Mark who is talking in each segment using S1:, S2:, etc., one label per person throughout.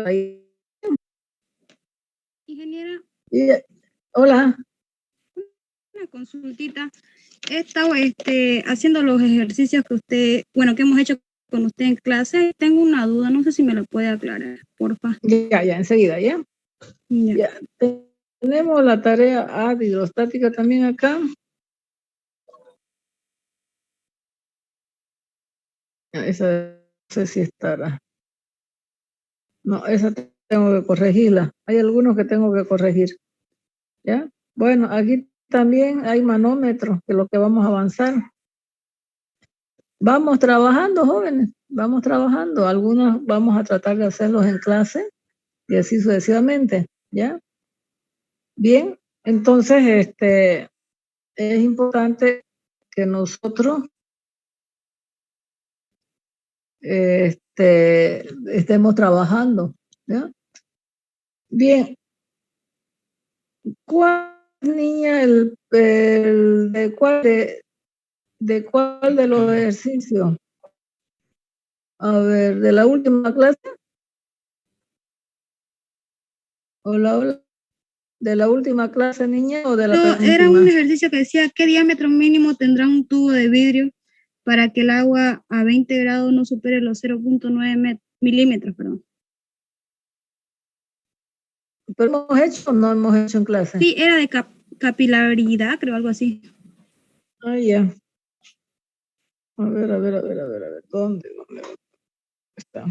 S1: ahí.
S2: Ingeniera.
S1: Hola.
S2: Una consultita. He estado haciendo los ejercicios que hemos hecho con usted en clase. Tengo una duda, no sé si me lo puede aclarar, porfa.
S1: Ya, enseguida, ¿ya? Ya. Tenemos la tarea A de hidrostática también acá. Esa no sé si estará. No, esa tengo que corregirla. Hay algunos que tengo que corregir. ¿Ya? Bueno, aquí también hay manómetros, que es lo que vamos a avanzar. Vamos trabajando, jóvenes, vamos trabajando. Algunos vamos a tratar de hacerlos en clase y así sucesivamente, ¿ya? Bien, entonces, es importante que nosotros estemos trabajando, ¿ya? Bien, ¿cuál niña de cuál de los ejercicios? A ver, ¿de la última clase? Hola. ¿De la última clase, niña, o de la penúltima?
S2: Era un ejercicio que decía qué diámetro mínimo tendrá un tubo de vidrio para que el agua a 20 grados no supere los 0.9 milímetros, perdón.
S1: ¿Pero hemos hecho o no hemos hecho en clase?
S2: Sí, era de capilaridad, creo, algo así.
S1: Ah, ya. A ver. ¿Dónde está?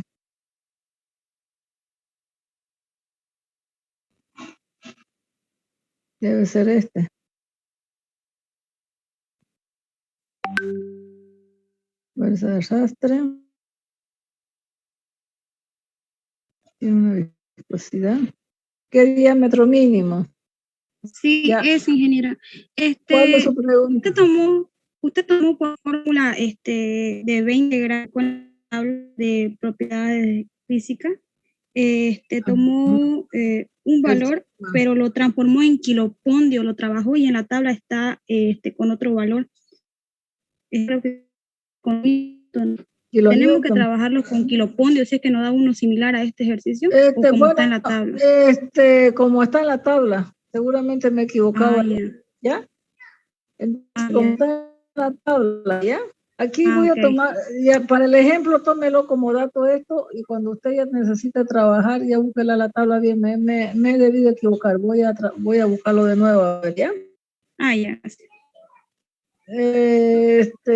S1: Debe ser este. Fuerza de arrastre. Tiene una viscosidad. ¿Qué diámetro mínimo?
S2: Sí, ya. Es ingeniera.
S1: ¿Cuál es su pregunta?
S2: Usted tomó por fórmula de 20 grados con la tabla de propiedades físicas. Tomó un valor, pero lo transformó en kilopondio, lo trabajó y en la tabla está con otro valor. Creo que tenemos que trabajarlo con kilopondio, si es que nos da uno similar a este ejercicio, o como está en la tabla.
S1: Como está en la tabla, seguramente me he equivocado. ¿Ya? Entonces, como está en la tabla, ¿ya? Aquí voy a tomar, ya, para el ejemplo, tómelo como dato esto, y cuando usted ya necesita trabajar, ya búsquela la tabla bien, me he debido equivocar, voy a buscarlo de nuevo, ¿ya?
S2: Ya.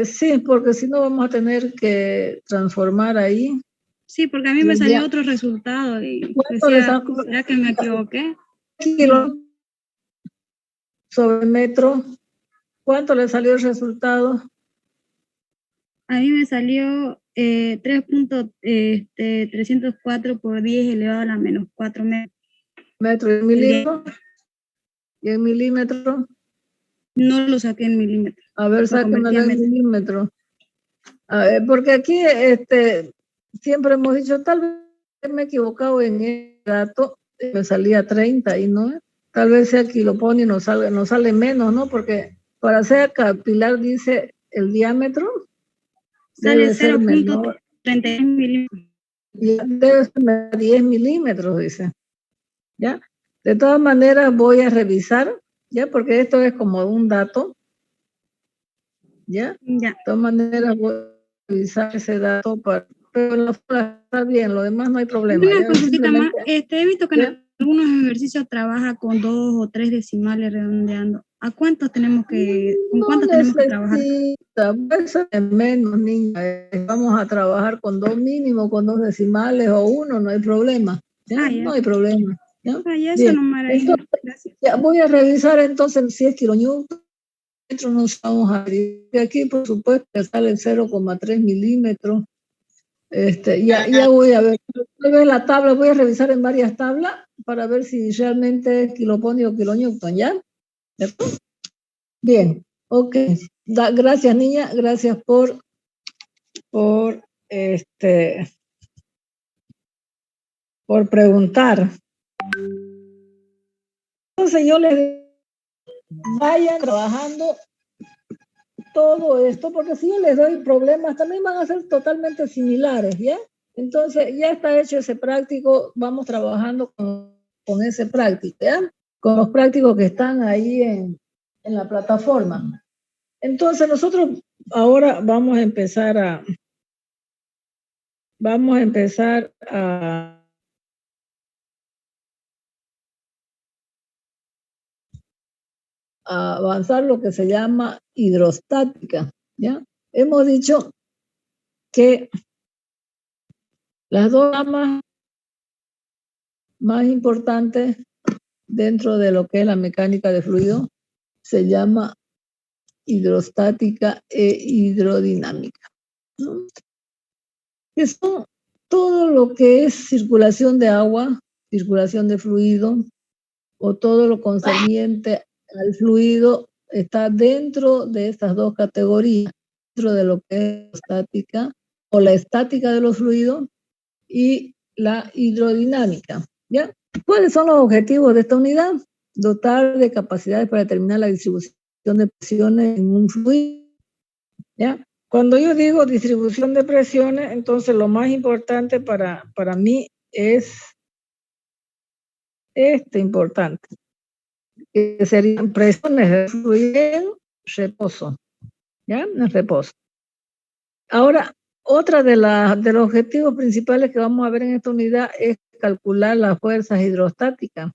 S1: Sí, porque si no vamos a tener que transformar ahí.
S2: Sí, porque a mí me salió otro resultado y decía, ¿será que me equivoqué?
S1: Kilo sobre metro. ¿Cuánto le salió el resultado?
S2: A mí me salió 3.304 por 10 elevado a la menos 4 metros.
S1: ¿Metro y milímetro? ¿Y en milímetro?
S2: No lo saqué en milímetros.
S1: A ver, sáquenmelo en milímetros. A ver, porque aquí siempre hemos dicho, tal vez me he equivocado en el dato, me salía 30 y no, tal vez sea kiloponio y nos sale menos, ¿no? Porque para ser capilar dice el diámetro debe ser menor.
S2: 0.33 milímetros.
S1: Y debe ser 10 milímetros, dice. ¿Ya? De todas maneras voy a revisar, ¿ya? Porque esto es como un dato, ¿ya? De todas maneras voy a revisar ese dato, pero la fórmula está bien, lo demás no hay problema.
S2: Una consultita más, he visto que en algunos ejercicios trabaja con 2 o 3 decimales redondeando. ¿Con cuántos tenemos que trabajar?
S1: Puede ser menos, niña. Vamos a trabajar con 2 mínimo, con 2 decimales o 1, no hay problema. ¿Ya? No hay problema. ¿Ya? Bien. Entonces, ya voy a revisar entonces si es kilonewton. Nos vamos a ver. Aquí, por supuesto, sale 0,3 milímetros. Ya voy a ver. La tabla, voy a revisar en varias tablas para ver si realmente es kiloponio o kilonewton, ¿ya? Bien, ok. Gracias, niña. Gracias por preguntar. Entonces yo les digo, vayan trabajando todo esto, porque si yo les doy problemas, también van a ser totalmente similares, ¿ya? Entonces, ya está hecho ese práctico, vamos trabajando con ese práctico, ¿ya? Con los prácticos que están ahí en la plataforma. Entonces, nosotros ahora vamos a empezar a avanzar lo que se llama hidrostática, ¿ya? Hemos dicho que las dos ramas más importantes dentro de lo que es la mecánica de fluido se llama hidrostática e hidrodinámica, ¿no? Que son todo lo que es circulación de agua, circulación de fluido, o todo lo concerniente al fluido está dentro de estas dos categorías, dentro de lo que es estática o la estática de los fluidos y la hidrodinámica, ¿ya? ¿Cuáles son los objetivos de esta unidad? Dotar de capacidades para determinar la distribución de presiones en un fluido, ¿ya? Cuando yo digo distribución de presiones, entonces lo más importante para mí es importante, que serían presiones de fluido en reposo, ¿ya? En reposo. Ahora, otra de los objetivos principales que vamos a ver en esta unidad es calcular las fuerzas hidrostáticas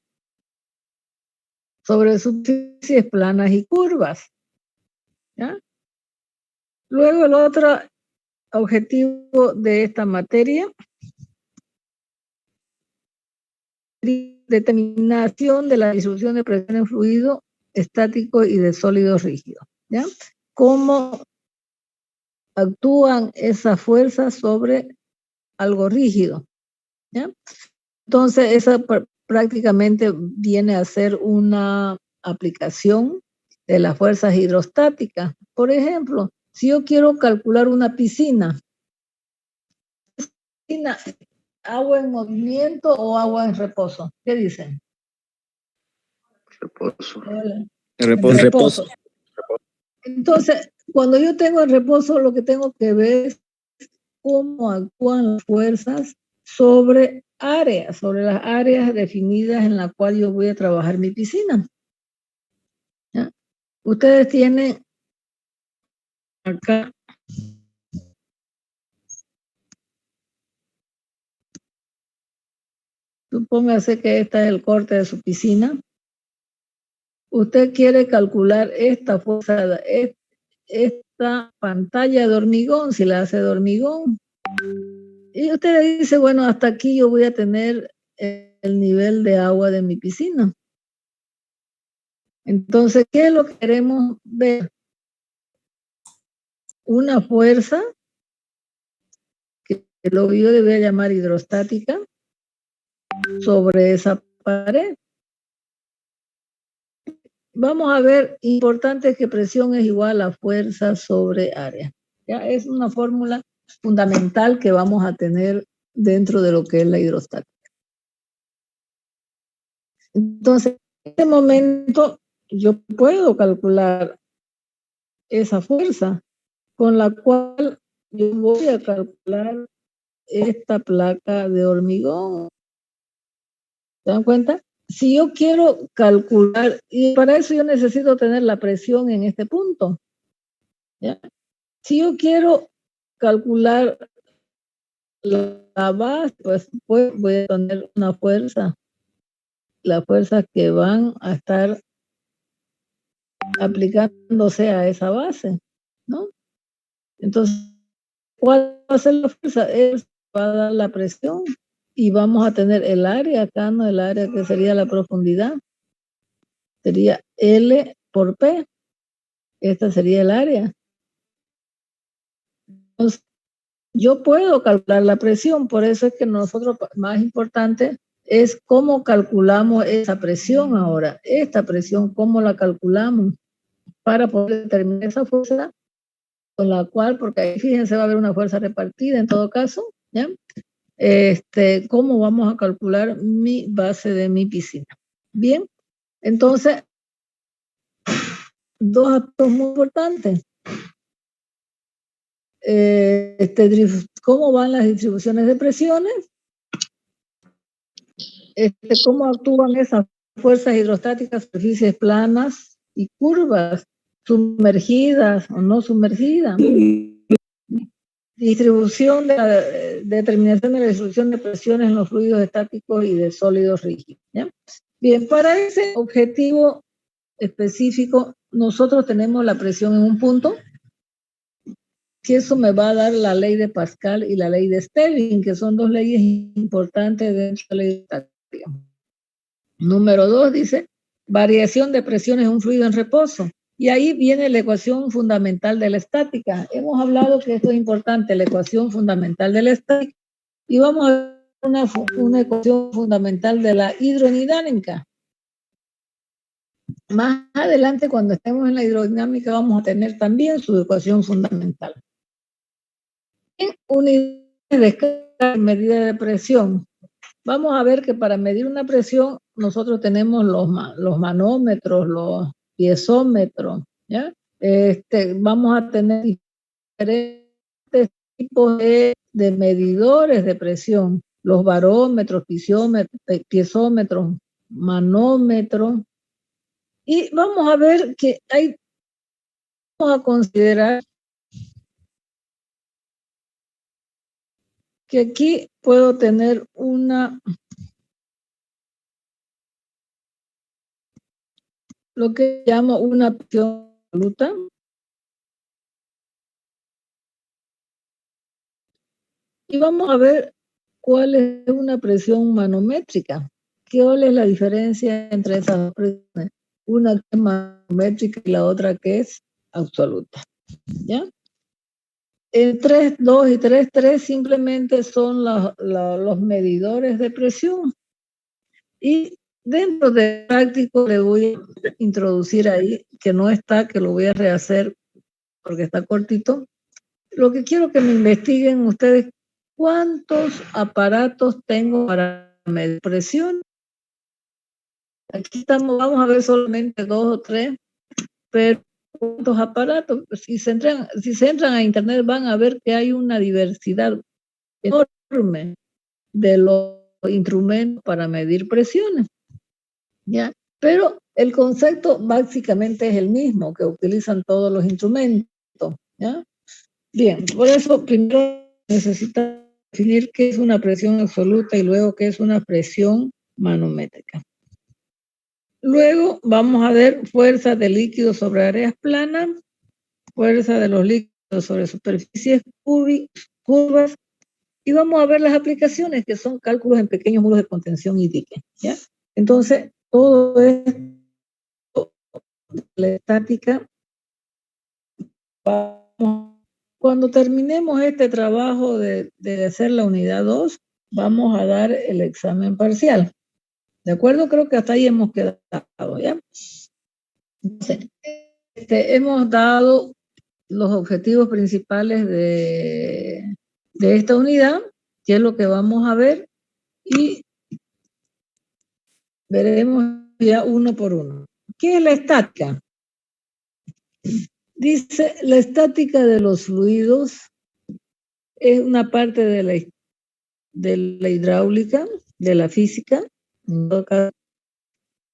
S1: sobre superficies planas y curvas, ¿ya? Luego el otro objetivo de esta materia, determinación de la distribución de presión en fluido estático y de sólidos rígidos, ¿ya? Cómo actúan esas fuerzas sobre algo rígido, ¿ya? Entonces, esa prácticamente viene a ser una aplicación de las fuerzas hidrostáticas. Por ejemplo, si yo quiero calcular una piscina, ¿agua en movimiento o agua en reposo? ¿Qué dicen?
S3: Reposo.
S1: En reposo. Entonces, cuando yo tengo en reposo, lo que tengo que ver es cómo actúan las fuerzas sobre las áreas definidas en las cuales yo voy a trabajar mi piscina, ¿ya? Ustedes tienen acá supóngase que este es el corte de su piscina. Usted quiere calcular esta fuerza, esta pantalla de hormigón, si la hace de hormigón. Y usted le dice, bueno, hasta aquí yo voy a tener el nivel de agua de mi piscina. Entonces, ¿qué es lo que queremos ver? Una fuerza, que lo yo le voy a llamar hidrostática, sobre esa pared. Vamos a ver, importante que presión es igual a fuerza sobre área. ¿Ya? Es una fórmula fundamental que vamos a tener dentro de lo que es la hidrostática. Entonces, en este momento yo puedo calcular esa fuerza con la cual yo voy a calcular esta placa de hormigón. ¿Se dan cuenta? Si yo quiero calcular, y para eso yo necesito tener la presión en este punto, ¿ya? Si yo quiero calcular la base, pues voy a poner una fuerza, las fuerzas que van a estar aplicándose a esa base, ¿no? Entonces, ¿cuál va a ser la fuerza? Va a dar la presión y vamos a tener el área acá, ¿no? El área que sería la profundidad. Sería L por P. Esta sería el área. Entonces, yo puedo calcular la presión, por eso es que nosotros, más importante, es cómo calculamos esa presión ahora. Esta presión, ¿cómo la calculamos? Para poder determinar esa fuerza con la cual, porque ahí fíjense va a haber una fuerza repartida en todo caso, ¿ya? ¿Cómo vamos a calcular mi base de mi piscina? Bien, entonces, dos aspectos muy importantes. cómo van las distribuciones de presiones, cómo actúan esas fuerzas hidrostáticas, superficies planas y curvas, sumergidas o no sumergidas. Distribución determinación de la distribución de presiones en los fluidos estáticos y de sólidos rígidos. ¿Ya? Bien, para ese objetivo específico, nosotros tenemos la presión en un punto, que eso me va a dar la ley de Pascal y la ley de Stirling, que son dos leyes importantes dentro de la ley estática. Número 2 dice, variación de presiones en un fluido en reposo. Y ahí viene la ecuación fundamental de la estática. Hemos hablado que esto es importante, la ecuación fundamental de la estática. Y vamos a ver una ecuación fundamental de la hidrodinámica. Más adelante, cuando estemos en la hidrodinámica, vamos a tener también su ecuación fundamental. En unidades de escala y medida de presión, vamos a ver que para medir una presión, nosotros tenemos los manómetros, los piezómetros, ¿ya? Vamos a tener diferentes tipos de medidores de presión, los barómetros, piezómetros, manómetros, y vamos a ver que vamos a considerar que aquí puedo tener lo que llamo una presión absoluta. Y vamos a ver cuál es una presión manométrica. ¿Cuál es la diferencia entre esas dos presiones? Una que es manométrica y la otra que es absoluta. ¿Ya? El 3.2 y 3.3 simplemente son los medidores de presión. Y dentro del práctico le voy a introducir ahí, que no está, que lo voy a rehacer porque está cortito. Lo que quiero que me investiguen ustedes, ¿cuántos aparatos tengo para medir presión? Aquí vamos a ver solamente 2 o 3, pero ¿cuántos aparatos? Si se entran a internet van a ver que hay una diversidad enorme de los instrumentos para medir presiones. ¿Ya? Pero el concepto básicamente es el mismo que utilizan todos los instrumentos. ¿Ya? Bien, por eso primero necesitamos definir qué es una presión absoluta y luego qué es una presión manométrica. Luego vamos a ver fuerza de líquidos sobre áreas planas, fuerza de los líquidos sobre superficies curvas, y vamos a ver las aplicaciones que son cálculos en pequeños muros de contención y diques. ¿Ya? Entonces, todo esto de la estática, cuando terminemos este trabajo de hacer la unidad 2, vamos a dar el examen parcial. ¿De acuerdo? Creo que hasta ahí hemos quedado, ¿ya? Entonces, hemos dado los objetivos principales de esta unidad, que es lo que vamos a ver, y veremos ya uno por uno. ¿Qué es la estática? Dice, la estática de los fluidos es una parte de la hidráulica, de la física,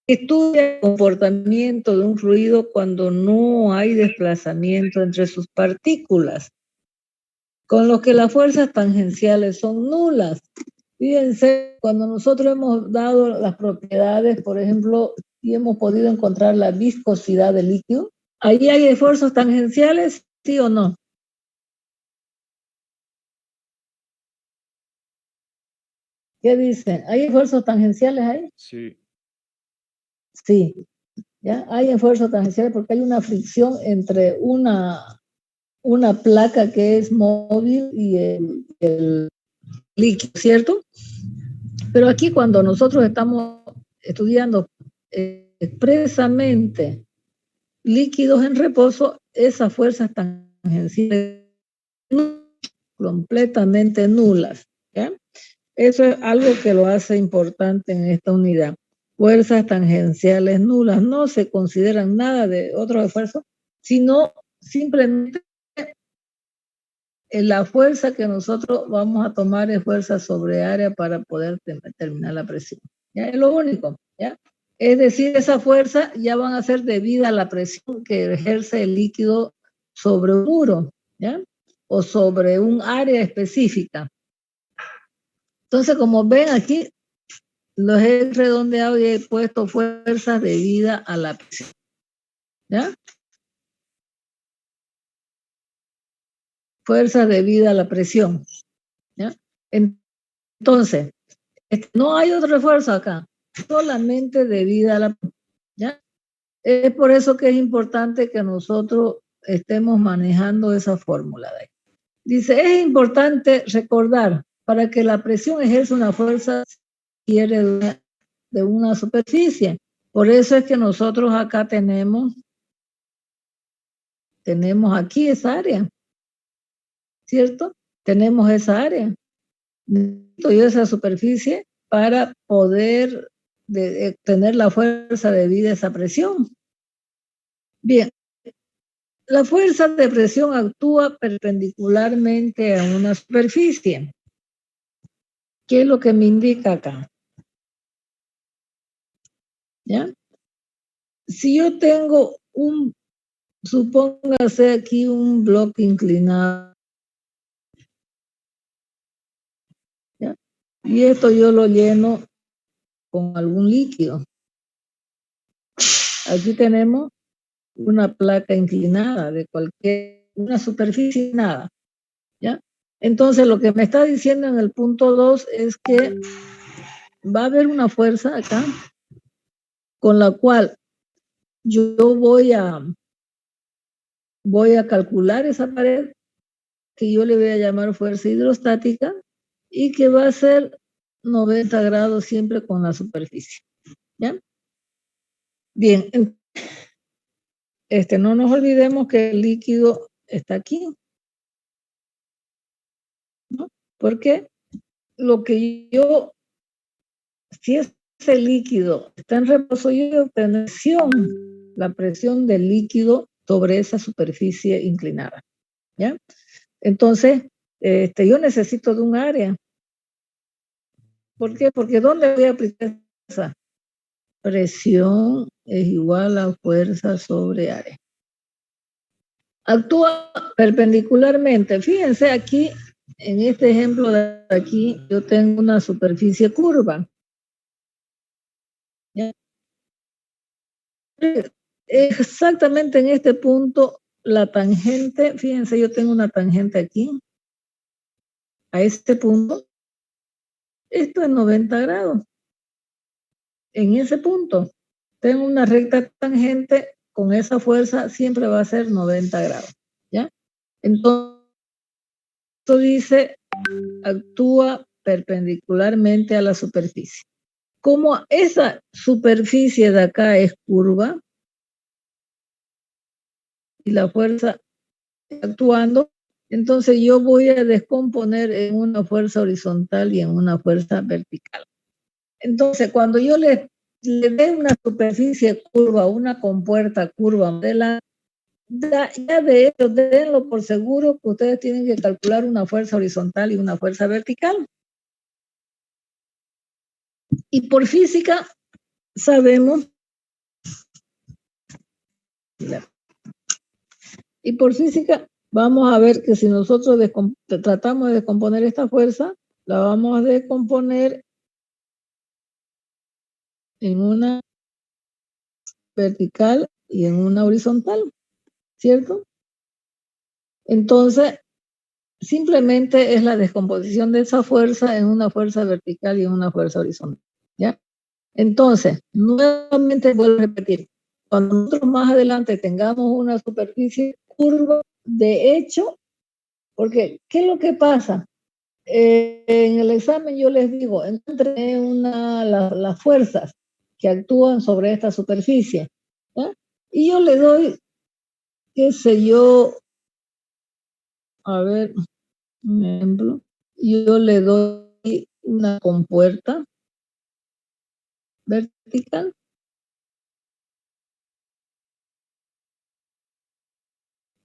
S1: estudia el comportamiento de un fluido cuando no hay desplazamiento entre sus partículas, con lo que las fuerzas tangenciales son nulas. Fíjense, cuando nosotros hemos dado las propiedades, por ejemplo, y hemos podido encontrar la viscosidad del líquido, ¿ahí hay esfuerzos tangenciales, sí o no? ¿Qué dicen? ¿Hay esfuerzos tangenciales ahí?
S3: Sí.
S1: Sí, ¿ya? Hay esfuerzos tangenciales porque hay una fricción entre una placa que es móvil y el líquido, ¿cierto? Pero aquí cuando nosotros estamos estudiando expresamente líquidos en reposo, esas fuerzas tangenciales completamente nulas, ¿ya? Eso es algo que lo hace importante en esta unidad. Fuerzas tangenciales nulas, no se consideran nada de otros esfuerzos, sino simplemente la fuerza que nosotros vamos a tomar es fuerza sobre área para poder determinar la presión. ¿Ya? Es lo único, ¿ya? Es decir, esa fuerza ya van a ser debida a la presión que ejerce el líquido sobre un muro, ¿ya? O sobre un área específica. Entonces, como ven aquí, los he redondeado y he puesto fuerzas debidas a la presión, ¿ya? Fuerzas debidas a la presión, ¿ya? Entonces, no hay otro refuerzo acá, solamente debida a la, ¿ya? Es por eso que es importante que nosotros estemos manejando esa fórmula de ahí. Dice, es importante recordar, para que la presión ejerza una fuerza quiere de una superficie. Por eso es que nosotros acá tenemos aquí esa área, ¿cierto? Tenemos esa área. Necesito yo esa superficie para poder tener la fuerza debida a esa presión. Bien, la fuerza de presión actúa perpendicularmente a una superficie. ¿Qué es lo que me indica acá? ¿Ya? Si yo tengo supóngase aquí un bloque inclinado, ¿ya? Y esto yo lo lleno con algún líquido. Aquí tenemos una placa inclinada de una superficie inclinada, ¿ya? Entonces lo que me está diciendo en el punto 2 es que va a haber una fuerza acá con la cual yo voy a calcular esa pared que yo le voy a llamar fuerza hidrostática y que va a ser 90 grados siempre con la superficie, ¿ya? Bien, no nos olvidemos que el líquido está aquí, ¿no? Porque si ese líquido está en reposo, yo voy a obtener la presión del líquido sobre esa superficie inclinada, ¿ya? Entonces, yo necesito de un área. ¿Por qué? Porque ¿dónde voy a aplicar esa presión? Es igual a fuerza sobre área. Actúa perpendicularmente. Fíjense aquí, en este ejemplo de aquí, yo tengo una superficie curva. ¿Ya? Exactamente en este punto, la tangente, fíjense, yo tengo una tangente aquí, a este punto, esto es 90 grados. En ese punto, tengo una recta tangente, con esa fuerza siempre va a ser 90 grados, ¿ya? Entonces, esto dice, actúa perpendicularmente a la superficie. Como esa superficie de acá es curva, y la fuerza actuando, entonces yo voy a descomponer en una fuerza horizontal y en una fuerza vertical. Entonces, cuando yo le dé una superficie curva, una compuerta curva, ya de hecho, denlo por seguro que ustedes tienen que calcular una fuerza horizontal y una fuerza vertical. Y por física sabemos, vamos a ver que si nosotros tratamos de descomponer esta fuerza, la vamos a descomponer en una vertical y en una horizontal, ¿cierto? Entonces, simplemente es la descomposición de esa fuerza en una fuerza vertical y en una fuerza horizontal, ¿ya? Entonces, nuevamente vuelvo a repetir, cuando nosotros más adelante tengamos una superficie curva, de hecho, porque, ¿qué es lo que pasa? En el examen yo les digo, encontré las fuerzas que actúan sobre esta superficie, ¿ya? Y yo le doy, qué sé yo, a ver, un ejemplo, yo le doy una compuerta vertical.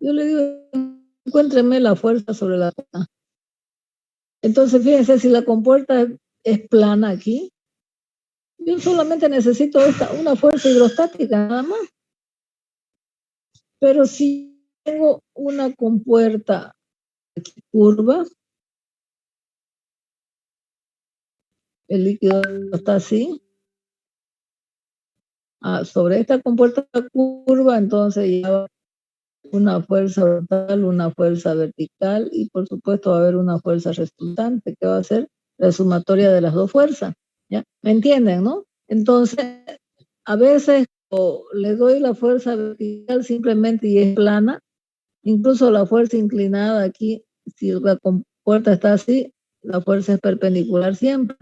S1: Yo le digo encuéntrenme la fuerza sobre la compuerta. Entonces, fíjense, si la compuerta es plana aquí, yo solamente necesito una fuerza hidrostática nada más. Pero si tengo una compuerta aquí curva, el líquido está así, sobre esta compuerta curva, entonces ya va una fuerza horizontal, una fuerza vertical y por supuesto va a haber una fuerza resultante que va a ser la sumatoria de las dos fuerzas. ¿Ya? ¿Me entienden, no? Entonces, a veces le doy la fuerza vertical simplemente y es plana, incluso la fuerza inclinada aquí, si la compuerta está así, la fuerza es perpendicular siempre.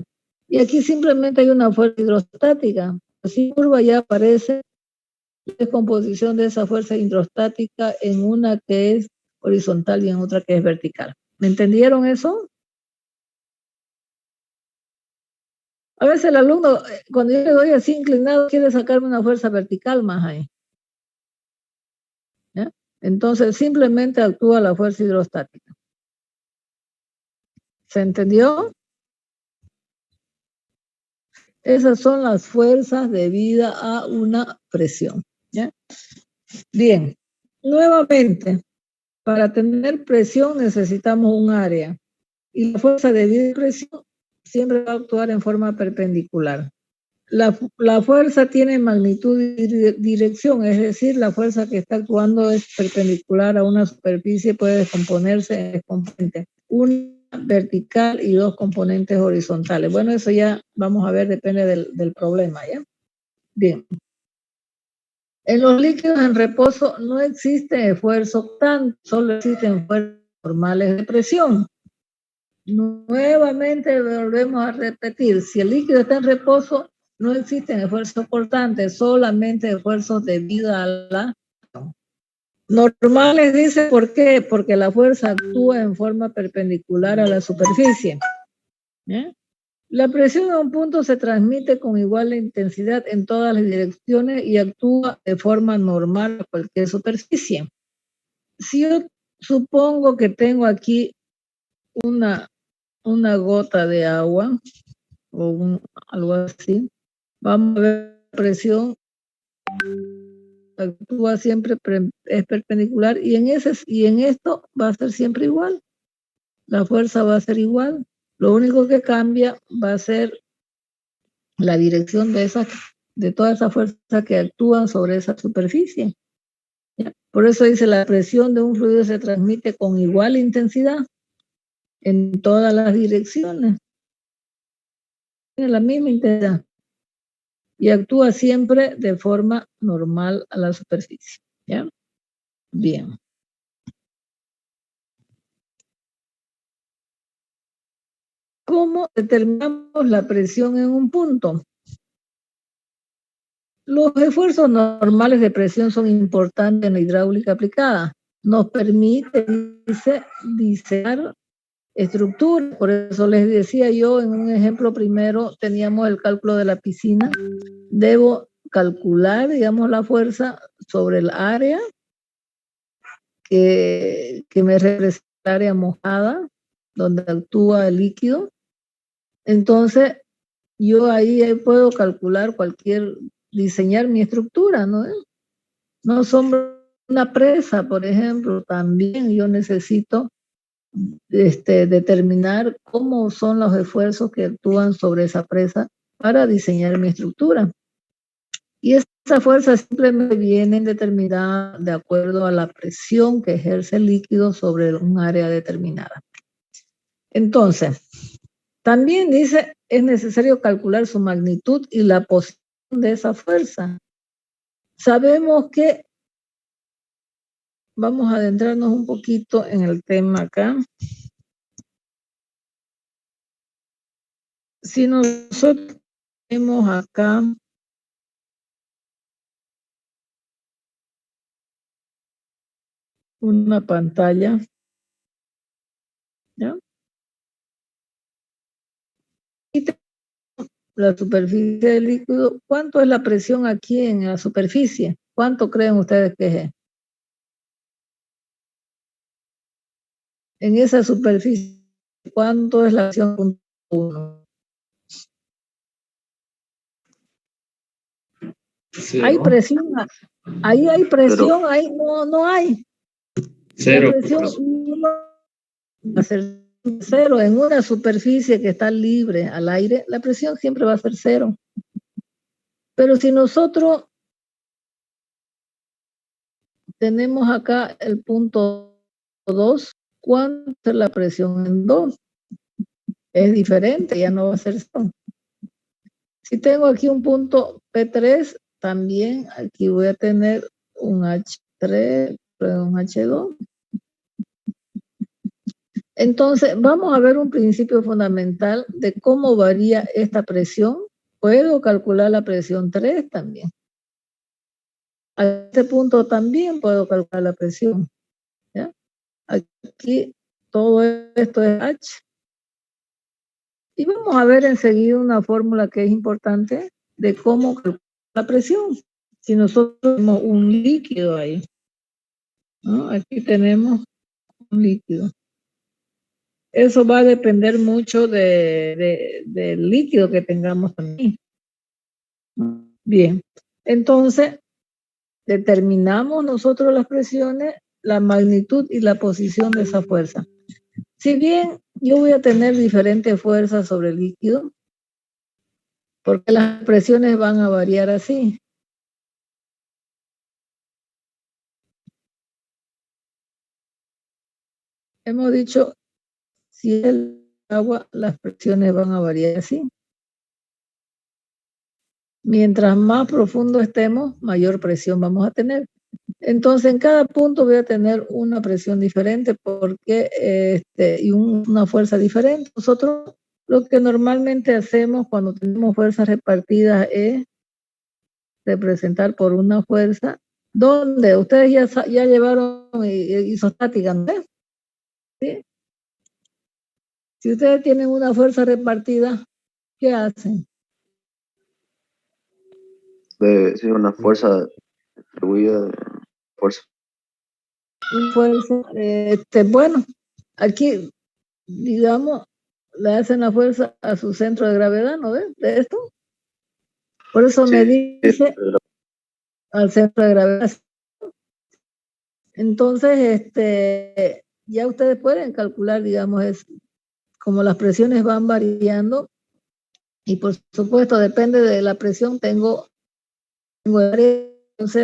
S1: Y aquí simplemente hay una fuerza hidrostática. Así curva ya aparece la descomposición de esa fuerza hidrostática en una que es horizontal y en otra que es vertical. ¿Me entendieron eso? A veces el alumno, cuando yo le doy así inclinado, quiere sacarme una fuerza vertical más ahí. ¿Ya? Entonces simplemente actúa la fuerza hidrostática. ¿Se entendió? Esas son las fuerzas debidas a una presión. ¿Ya? Bien, nuevamente, para tener presión necesitamos un área y la fuerza debida a presión siempre va a actuar en forma perpendicular. La fuerza tiene magnitud y dirección, es decir, la fuerza que está actuando es perpendicular a una superficie, puede descomponerse en componentes, una vertical y dos componentes horizontales. Bueno, eso ya vamos a ver, depende del problema, ¿ya? Bien. En los líquidos en reposo no existe esfuerzo tanto, solo existen fuerzas normales de presión. Nuevamente volvemos a repetir, si el líquido está en reposo, no existen esfuerzos cortantes, solamente esfuerzos debido a la normales. Dice, ¿por qué? Porque la fuerza actúa en forma perpendicular a la superficie. ¿Eh? La presión a un punto se transmite con igual intensidad en todas las direcciones y actúa de forma normal a cualquier superficie. Si yo supongo que tengo aquí una gota de agua o algo así, vamos a ver la presión actúa siempre, es perpendicular y en esto va a ser siempre igual. La fuerza va a ser igual. Lo único que cambia va a ser la dirección de toda esa fuerza que actúan sobre esa superficie. ¿Ya? Por eso dice, la presión de un fluido se transmite con igual intensidad en todas las direcciones. Tiene la misma intensidad y actúa siempre de forma normal a la superficie. ¿Ya? Bien. ¿Cómo determinamos la presión en un punto? Los esfuerzos normales de presión son importantes en la hidráulica aplicada. Nos permite, dice, diseñar estructuras. Por eso les decía yo, en un ejemplo primero teníamos el cálculo de la piscina. Debo calcular, digamos, la fuerza sobre el área que me representa el área mojada, donde actúa el líquido. Entonces, yo ahí puedo calcular diseñar mi estructura, ¿no? No son una presa, por ejemplo, también yo necesito determinar cómo son los esfuerzos que actúan sobre esa presa para diseñar mi estructura. Y esas fuerzas simplemente vienen determinadas de acuerdo a la presión que ejerce el líquido sobre un área determinada. Entonces, también dice, es necesario calcular su magnitud y la posición de esa fuerza. Sabemos que, vamos a adentrarnos un poquito en el tema acá. Si nosotros tenemos acá una pantalla, ¿ya? Y la superficie del líquido, ¿cuánto es la presión aquí en la superficie? ¿Cuánto creen ustedes que es? en esa superficie, ¿cuánto es la presión punto 1? Hay presión, ahí hay presión, ahí no hay.
S3: Cero.
S1: La presión va a ser cero en una superficie que está libre al aire, la presión siempre va a ser cero. Pero si nosotros tenemos acá el punto 2, ¿cuánto es la presión en 2? Es diferente, ya no va a ser cero. Si tengo aquí un punto P3, también aquí voy a tener un H3, un H2. Entonces, vamos a ver un principio fundamental de cómo varía esta presión. Puedo calcular la presión 3 también. A este punto también puedo calcular la presión. ¿Ya? Aquí todo esto es H. Y vamos a ver enseguida una fórmula que es importante de cómo calcular la presión. Si nosotros tenemos un líquido ahí, ¿no? Aquí tenemos un líquido. Eso va a depender mucho del líquido que tengamos también. Bien, entonces determinamos nosotros las presiones, la magnitud y la posición de esa fuerza. Si bien yo voy a tener diferentes fuerzas sobre el líquido, porque las presiones van a variar así. Hemos dicho, si es el agua, las presiones van a variar así. Mientras más profundo estemos, mayor presión vamos a tener. Entonces, en cada punto voy a tener una presión diferente porque y una fuerza diferente. Nosotros lo que normalmente hacemos cuando tenemos fuerzas repartidas es representar por una fuerza donde ustedes ya llevaron isostática, ¿no? ¿Sí? Si ustedes tienen una fuerza repartida, ¿qué hacen?
S3: Sí, una fuerza distribuida de fuerza.
S1: Una fuerza, bueno, aquí, digamos, le hacen la fuerza a su centro de gravedad, ¿no ves? De esto. Por eso me dice al centro de gravedad. Entonces, ya ustedes pueden calcular, digamos, como las presiones van variando, y por supuesto, depende de la presión, entonces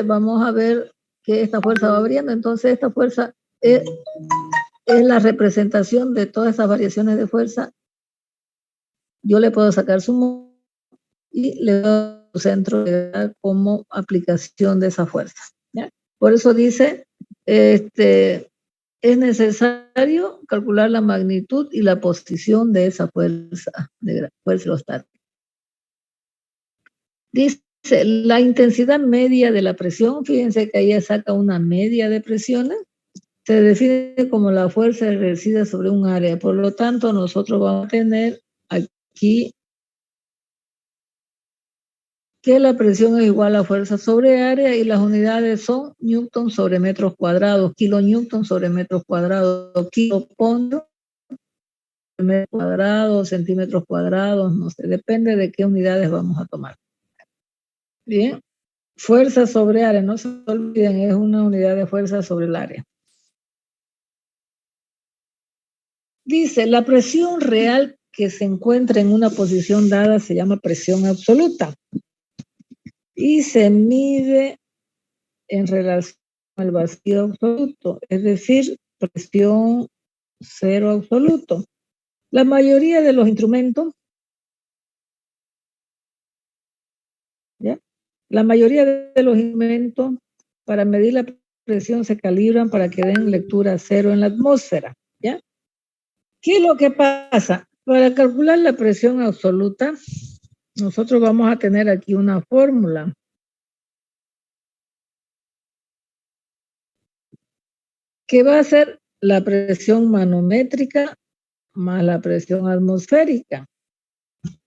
S1: vamos a ver que esta fuerza va variando. Entonces, esta fuerza es la representación de todas esas variaciones de fuerza. Yo le puedo sacar su y le doy su centro de gravedad como aplicación de esa fuerza. ¿Ya? Por eso dice, es necesario calcular la magnitud y la posición de esa fuerza hidrostática. Dice, la intensidad media de la presión, fíjense que ella saca una media de presiones, se define como la fuerza ejercida sobre un área. Por lo tanto, nosotros vamos a tener aquí que la presión es igual a fuerza sobre área y las unidades son newton sobre metros cuadrados, kilonewton sobre metros cuadrados, kilopondo sobre metros cuadrados, centímetros cuadrados, no sé, depende de qué unidades vamos a tomar. Bien, fuerza sobre área, no se olviden, es una unidad de fuerza sobre el área. Dice, la presión real que se encuentra en una posición dada se llama presión absoluta y se mide en relación al vacío absoluto, es decir, presión cero absoluto. La mayoría de los instrumentos, ¿ya? La mayoría de los instrumentos para medir la presión se calibran para que den lectura cero en la atmósfera, ¿ya? ¿Qué es lo que pasa? Para calcular la presión absoluta, nosotros vamos a tener aquí una fórmula. Que va a ser la presión manométrica más la presión atmosférica,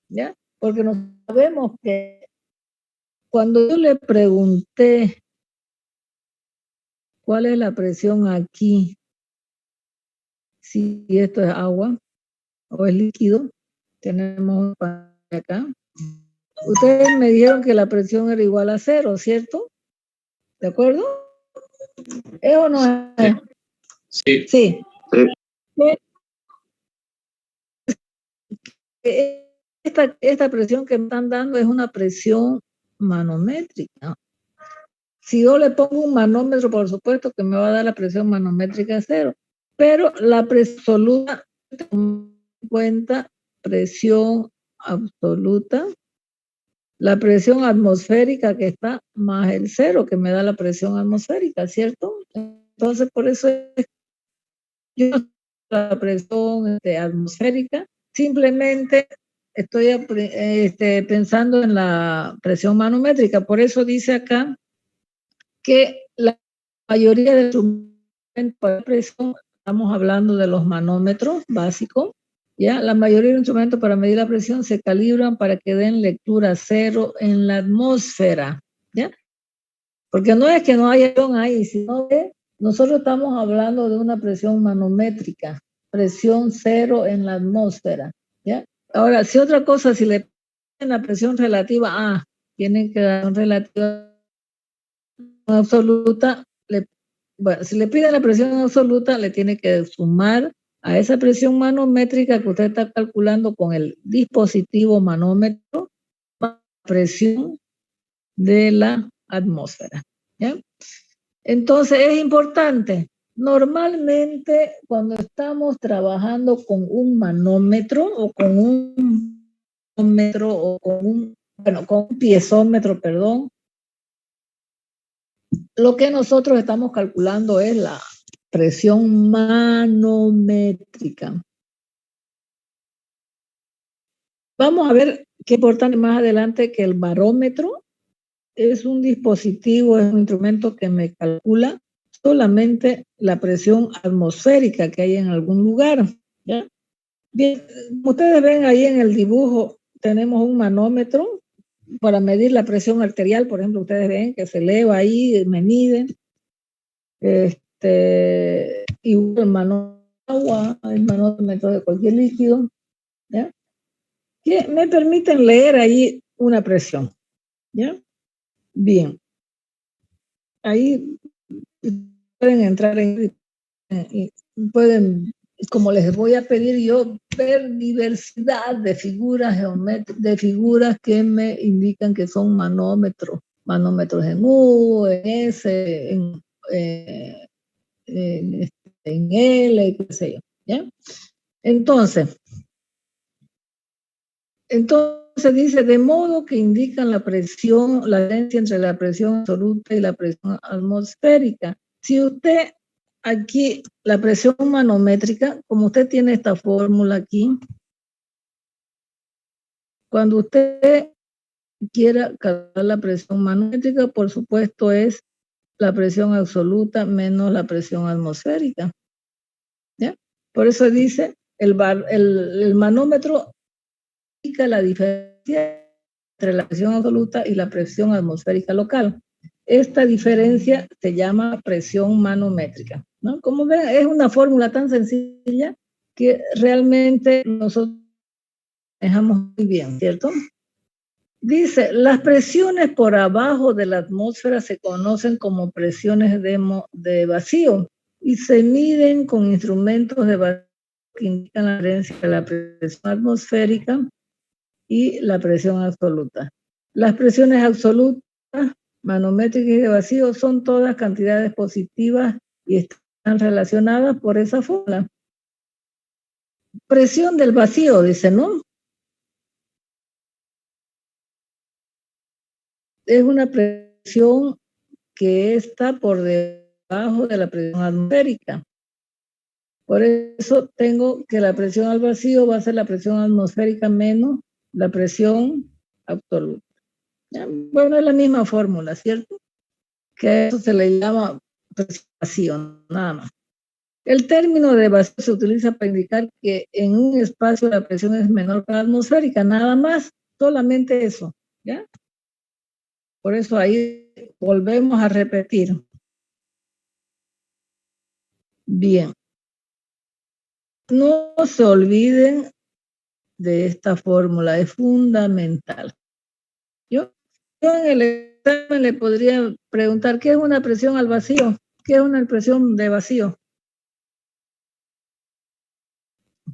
S1: ¿ya? Porque no sabemos que cuando yo le pregunté cuál es la presión aquí, si esto es agua o es líquido. Tenemos un panel acá. Ustedes me dijeron que la presión era igual a 0, ¿cierto? ¿De acuerdo? ¿Es o no es?
S4: Sí.
S1: Sí. Esta presión que me están dando es una presión manométrica. Si yo le pongo un manómetro, por supuesto que me va a dar la presión manométrica 0, pero la presión absoluta, en cuenta presión absoluta, la presión atmosférica que está más el 0 que me da la presión atmosférica, ¿cierto? Entonces, por eso es yo la presión atmosférica, simplemente estoy pensando en la presión manométrica. Por eso dice acá que la mayoría de los instrumentos de presión, estamos hablando de los manómetros básicos, ¿ya? La mayoría de los instrumentos para medir la presión se calibran para que den lectura 0 en la atmósfera, ¿ya? Porque no es que no haya presión ahí, sino que nosotros estamos hablando de una presión manométrica, presión 0 en la atmósfera, ¿ya? Ahora, si otra cosa, si le piden la presión relativa, tienen que dar relativa absoluta, bueno, si le piden la presión absoluta, le tiene que sumar a esa presión manométrica que usted está calculando con el dispositivo manómetro, la presión de la atmósfera, ¿ya? Entonces es importante. Normalmente cuando estamos trabajando con un manómetro o con un manómetro o con un piezómetro, perdón, lo que nosotros estamos calculando es la presión manométrica. Vamos a ver qué importante más adelante que el barómetro es un dispositivo, es un instrumento que me calcula solamente la presión atmosférica que hay en algún lugar, ¿ya? Bien, ustedes ven ahí en el dibujo, tenemos un manómetro para medir la presión arterial, por ejemplo, ustedes ven que se eleva ahí, me mide, y el manómetro de agua, el manómetro de cualquier líquido, ¿ya? Que me permiten leer ahí una presión, ¿ya? Bien, ahí pueden entrar y pueden, como les voy a pedir yo, ver diversidad de figuras de figuras que me indican que son manómetros en U, en S, en L, qué sé yo, ¿ya? Entonces dice, de modo que indican la presión, la diferencia entre la presión absoluta y la presión atmosférica. Si usted aquí, la presión manométrica, como usted tiene esta fórmula aquí, cuando usted quiera calcular la presión manométrica, por supuesto es la presión absoluta menos la presión atmosférica, ¿ya? Por eso dice, el manómetro indica la diferencia entre la presión absoluta y la presión atmosférica local. Esta diferencia se llama presión manométrica, ¿no? Como ven, es una fórmula tan sencilla que realmente nosotros manejamos muy bien, ¿cierto? Dice, las presiones por abajo de la atmósfera se conocen como presiones de vacío y se miden con instrumentos de vacío que indican la diferencia de la presión atmosférica y la presión absoluta. Las presiones absolutas, manométricas y de vacío son todas cantidades positivas y están relacionadas por esa fórmula. Presión del vacío, dice, ¿no? Es una presión que está por debajo de la presión atmosférica. Por eso tengo que la presión al vacío va a ser la presión atmosférica menos la presión absoluta. Bueno, es la misma fórmula, ¿cierto? Que a eso se le llama presión vacío, nada más. El término de vacío se utiliza para indicar que en un espacio la presión es menor que la atmosférica, nada más, solamente eso, ¿ya? Por eso ahí volvemos a repetir. Bien. no se olviden de esta fórmula, es fundamental. Yo en el examen le podría preguntar, ¿qué es una presión al vacío? ¿Qué es una presión de vacío?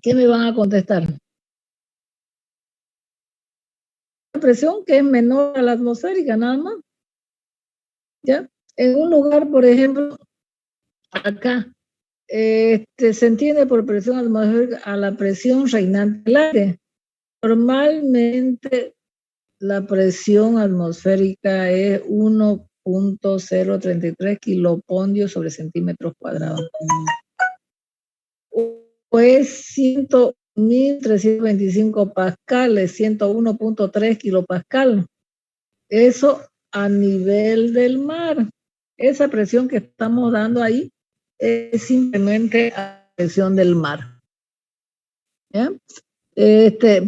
S1: ¿Qué me van a contestar? Una presión que es menor a la atmosférica, nada más. ¿Ya? En un lugar, por ejemplo, acá, se entiende por presión atmosférica a la presión reinante del aire. Normalmente la presión atmosférica es 1.033 kilopondios sobre centímetros cuadrados. O es 100.325 pascales, 101.3 kilopascal. Eso a nivel del mar. Esa presión que estamos dando ahí es simplemente la presión del mar. ¿Ya?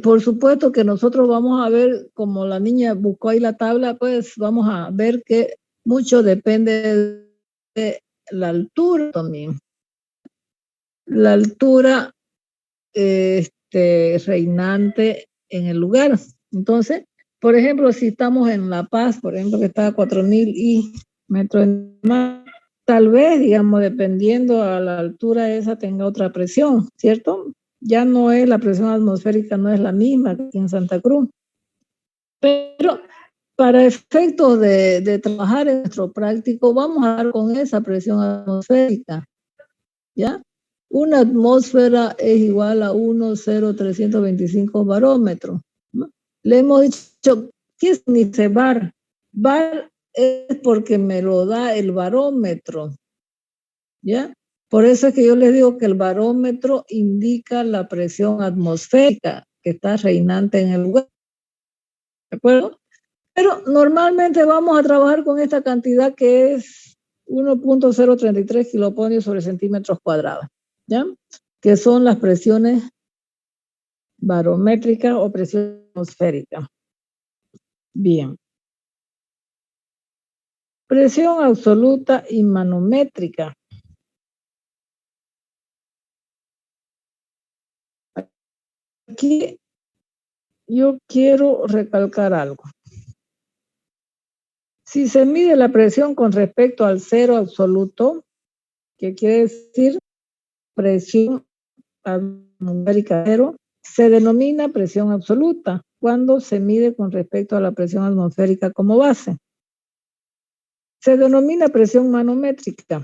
S1: Por supuesto que nosotros vamos a ver, como la niña buscó ahí la tabla, pues vamos a ver que mucho depende de la altura también. La altura reinante en el lugar. Entonces, por ejemplo, si estamos en La Paz, por ejemplo, que está a 4.000 metros en mar, tal vez, digamos, dependiendo a la altura esa tenga otra presión, ¿cierto? Ya no es la presión atmosférica, no es la misma que aquí en Santa Cruz. Pero para efectos de trabajar en nuestro práctico, vamos a dar con esa presión atmosférica, ¿ya? Una atmósfera es igual a 1,0325 barómetros, ¿no? Le hemos dicho, ¿qué significa bar? Bar es porque me lo da el barómetro, ¿ya? Por eso es que yo les digo que el barómetro indica la presión atmosférica que está reinante en el lugar, ¿de acuerdo? Pero normalmente vamos a trabajar con esta cantidad que es 1.033 kiloponios sobre centímetros cuadrados, ¿ya? Que son las presiones barométricas o presión atmosférica. Bien. Presión absoluta y manométrica. Aquí yo quiero recalcar algo. Si se mide la presión con respecto al cero absoluto, que quiere decir presión atmosférica cero, se denomina presión absoluta cuando se mide con respecto a la presión atmosférica como base. Se denomina presión manométrica.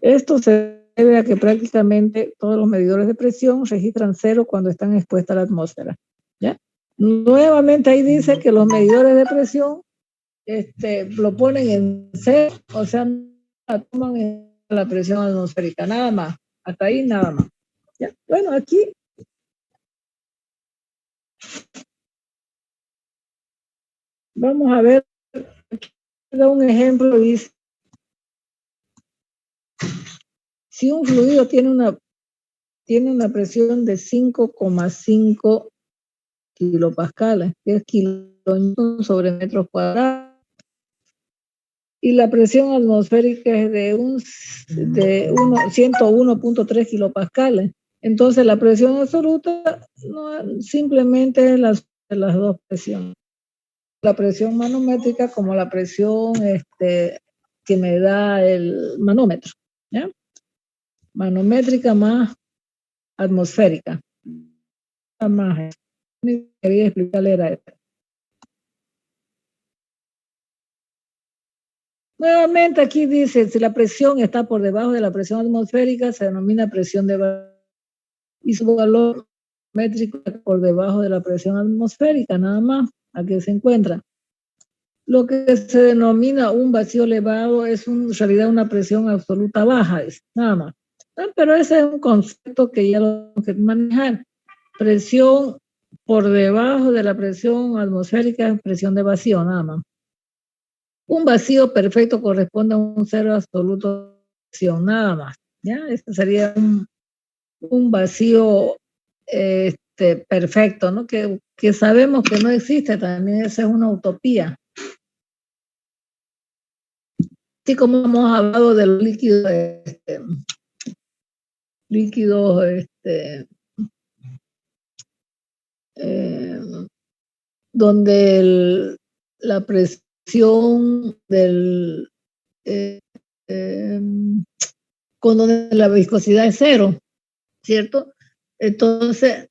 S1: Esto se debe a que prácticamente todos los medidores de presión registran cero cuando están expuestas a la atmósfera, ¿ya? Nuevamente ahí dice que los medidores de presión lo ponen en cero, o sea, la toman en la presión atmosférica, nada más. Hasta ahí nada más. ¿Ya? Bueno, aquí vamos a ver, da un ejemplo, dice, si un fluido tiene una presión de 5,5 kilopascales, que es kilonewton sobre metros cuadrados, y la presión atmosférica es de 101.3 kilopascales. Entonces la presión absoluta no, simplemente es las dos presiones. La presión manométrica como la presión que me da el manómetro, ¿ya? Manométrica más atmosférica. Más. Quería explicarle era esto. Nuevamente aquí dice, si la presión está por debajo de la presión atmosférica, se denomina presión de vacío. Y su valor métrico por debajo de la presión atmosférica, nada más, aquí se encuentra. Lo que se denomina un vacío elevado es en realidad una presión absoluta baja, nada más. Pero ese es un concepto que ya lo tenemos que manejar. Presión por debajo de la presión atmosférica es presión de vacío, nada más. Un vacío perfecto corresponde a un cero absoluto de presión, nada más. ¿Ya? Este sería un vacío perfecto, ¿no? Que sabemos que no existe, también esa es una utopía. Así como hemos hablado del líquido líquidos, donde la presión con donde la viscosidad es cero, ¿cierto? Entonces,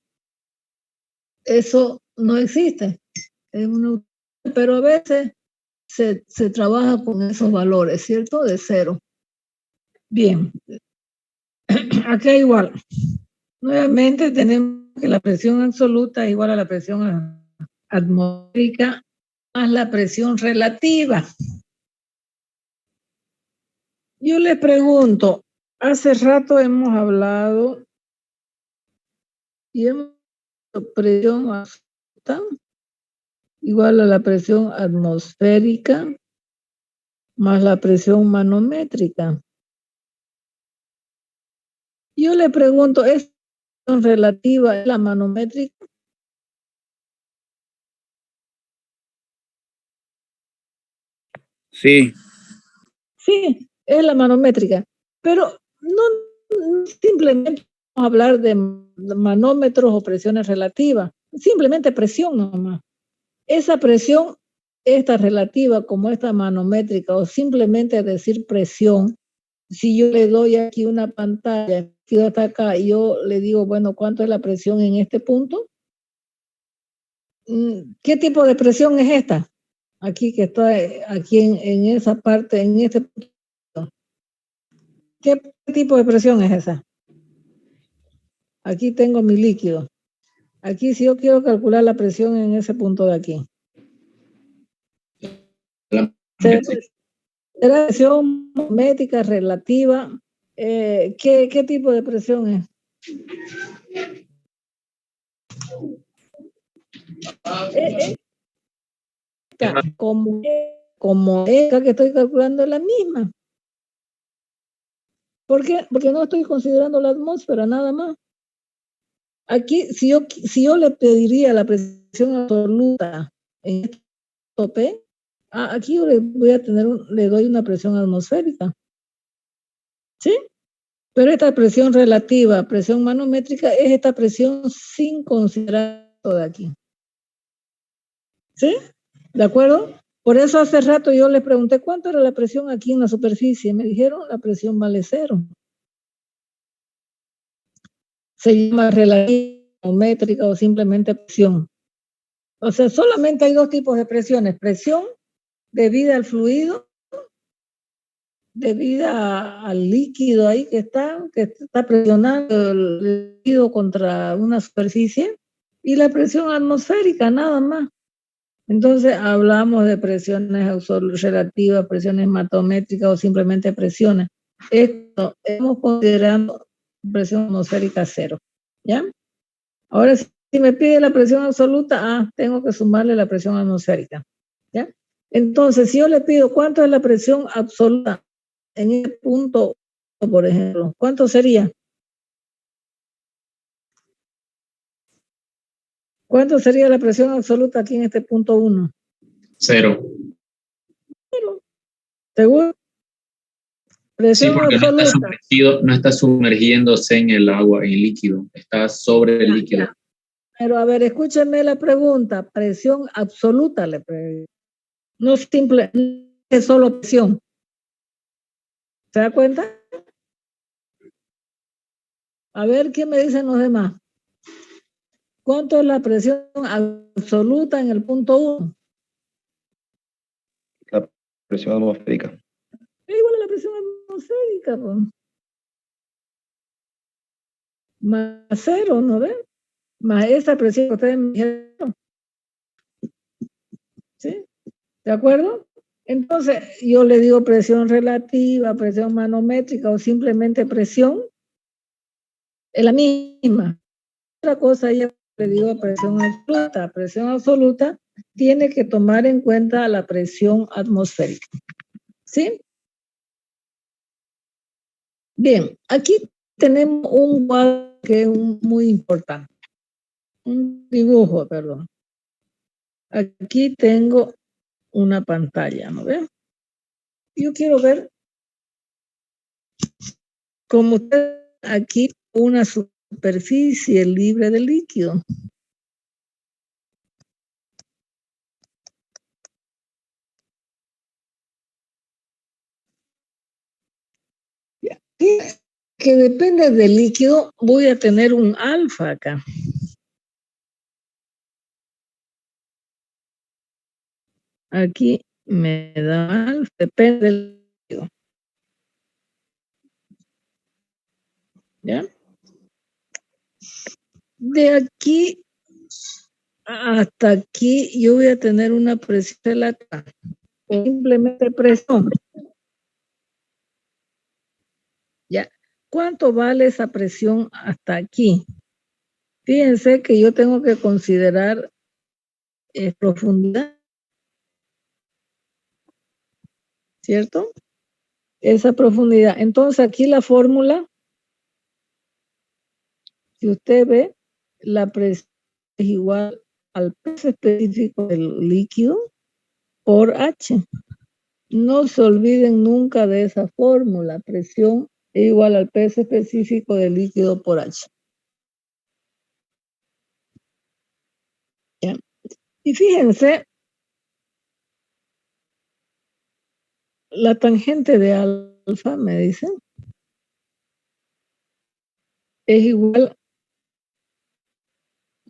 S1: eso no existe. Pero a veces se trabaja con esos valores, ¿cierto? De cero. Bien. Acá igual. Nuevamente tenemos que la presión absoluta es igual a la presión atmosférica más la presión relativa. Yo le pregunto, hace rato hemos hablado y hemos dicho presión absoluta igual a la presión atmosférica más la presión manométrica. Yo le pregunto, ¿es relativa a la manométrica?
S4: Sí.
S1: Sí, es la manométrica, pero no simplemente vamos a hablar de manómetros o presiones relativas, simplemente presión nomás. Esa presión, esta relativa como esta manométrica o simplemente decir presión, si yo le doy aquí una pantalla, aquí hasta acá, y yo le digo, bueno, ¿cuánto es la presión en este punto? ¿Qué tipo de presión es esta? Aquí que está, aquí en esa parte, en este punto. ¿Qué tipo de presión es esa? Aquí tengo mi líquido. Aquí si yo quiero calcular la presión en ese punto de aquí. ¿Será presión manométrica relativa? ¿Qué tipo de presión es? Como esta que estoy calculando es la misma. ¿Por qué? Porque no estoy considerando la atmósfera, nada más. Aquí, si yo le pediría la presión absoluta en este tope, aquí yo le doy una presión atmosférica. ¿Sí? Pero esta presión relativa, presión manométrica, es esta presión sin considerar esto de aquí. ¿Sí? ¿De acuerdo? Por eso hace rato yo les pregunté cuánto era la presión aquí en la superficie. Me dijeron la presión vale cero. Se llama relativa, manométrica o simplemente presión. O sea, solamente hay dos tipos de presiones. Presión debida al fluido, debida al líquido ahí que está presionando el líquido contra una superficie, y la presión atmosférica, nada más. Entonces hablamos de presiones relativas, presiones manométricas o simplemente presiones. Esto estamos considerando presión atmosférica cero. ¿Ya? Ahora, si me pide la presión absoluta, tengo que sumarle la presión atmosférica. ¿Ya? Entonces, si yo le pido cuánto es la presión absoluta en este punto, por ejemplo, ¿cuánto sería? ¿Cuánto sería la presión absoluta aquí en este punto 1?
S4: Cero.
S1: ¿Seguro? Presión
S4: sí, porque
S1: absoluta.
S4: No está sumergiéndose en el agua, en el líquido, está sobre el líquido.
S1: Ya. Pero a ver, escúchenme la pregunta. Presión absoluta, no simple, no es solo presión. ¿Se da cuenta? A ver, ¿qué me dicen los demás? ¿Cuánto es la presión absoluta en el punto 1?
S3: La presión atmosférica.
S1: Es igual a la presión atmosférica, pues. Más cero, ¿no ven? Más esa presión que ustedes me dijeron. ¿Sí? ¿De acuerdo? Entonces, yo le digo presión relativa, presión manométrica o simplemente presión. Es la misma. Otra cosa, ya le digo presión absoluta. Presión absoluta tiene que tomar en cuenta la presión atmosférica. ¿Sí? Bien, aquí tenemos un cuadro que es muy importante. Un dibujo, perdón. Aquí tengo una pantalla, ¿no ven? Yo quiero ver cómo usted aquí una superficie libre de líquido. Que depende del líquido, voy a tener un alfa acá. Aquí me da alfa, depende del líquido. ¿Ya? De aquí hasta aquí yo voy a tener una presión relativa, o simplemente presión. ¿Ya? ¿Cuánto vale esa presión hasta aquí? Fíjense que yo tengo que considerar profundidad, ¿cierto? Esa profundidad. Entonces aquí la fórmula, si usted ve, la presión es igual al peso específico del líquido por H. No se olviden nunca de esa fórmula. Presión es igual al peso específico del líquido por H. ¿Ya? Y fíjense, la tangente de alfa, me dicen, es igual,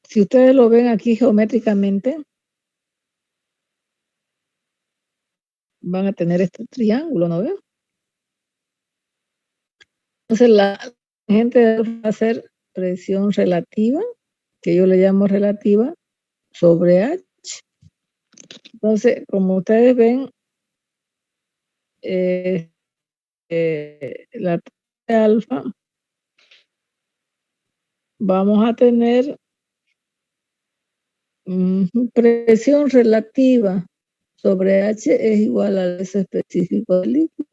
S1: si ustedes lo ven aquí geométricamente, van a tener este triángulo, ¿no ven? Entonces la tangente de alfa va a ser presión relativa, que yo le llamo relativa, sobre H. Entonces, como ustedes ven, la tangente de alfa, vamos a tener presión relativa sobre H es igual al peso específico del líquido.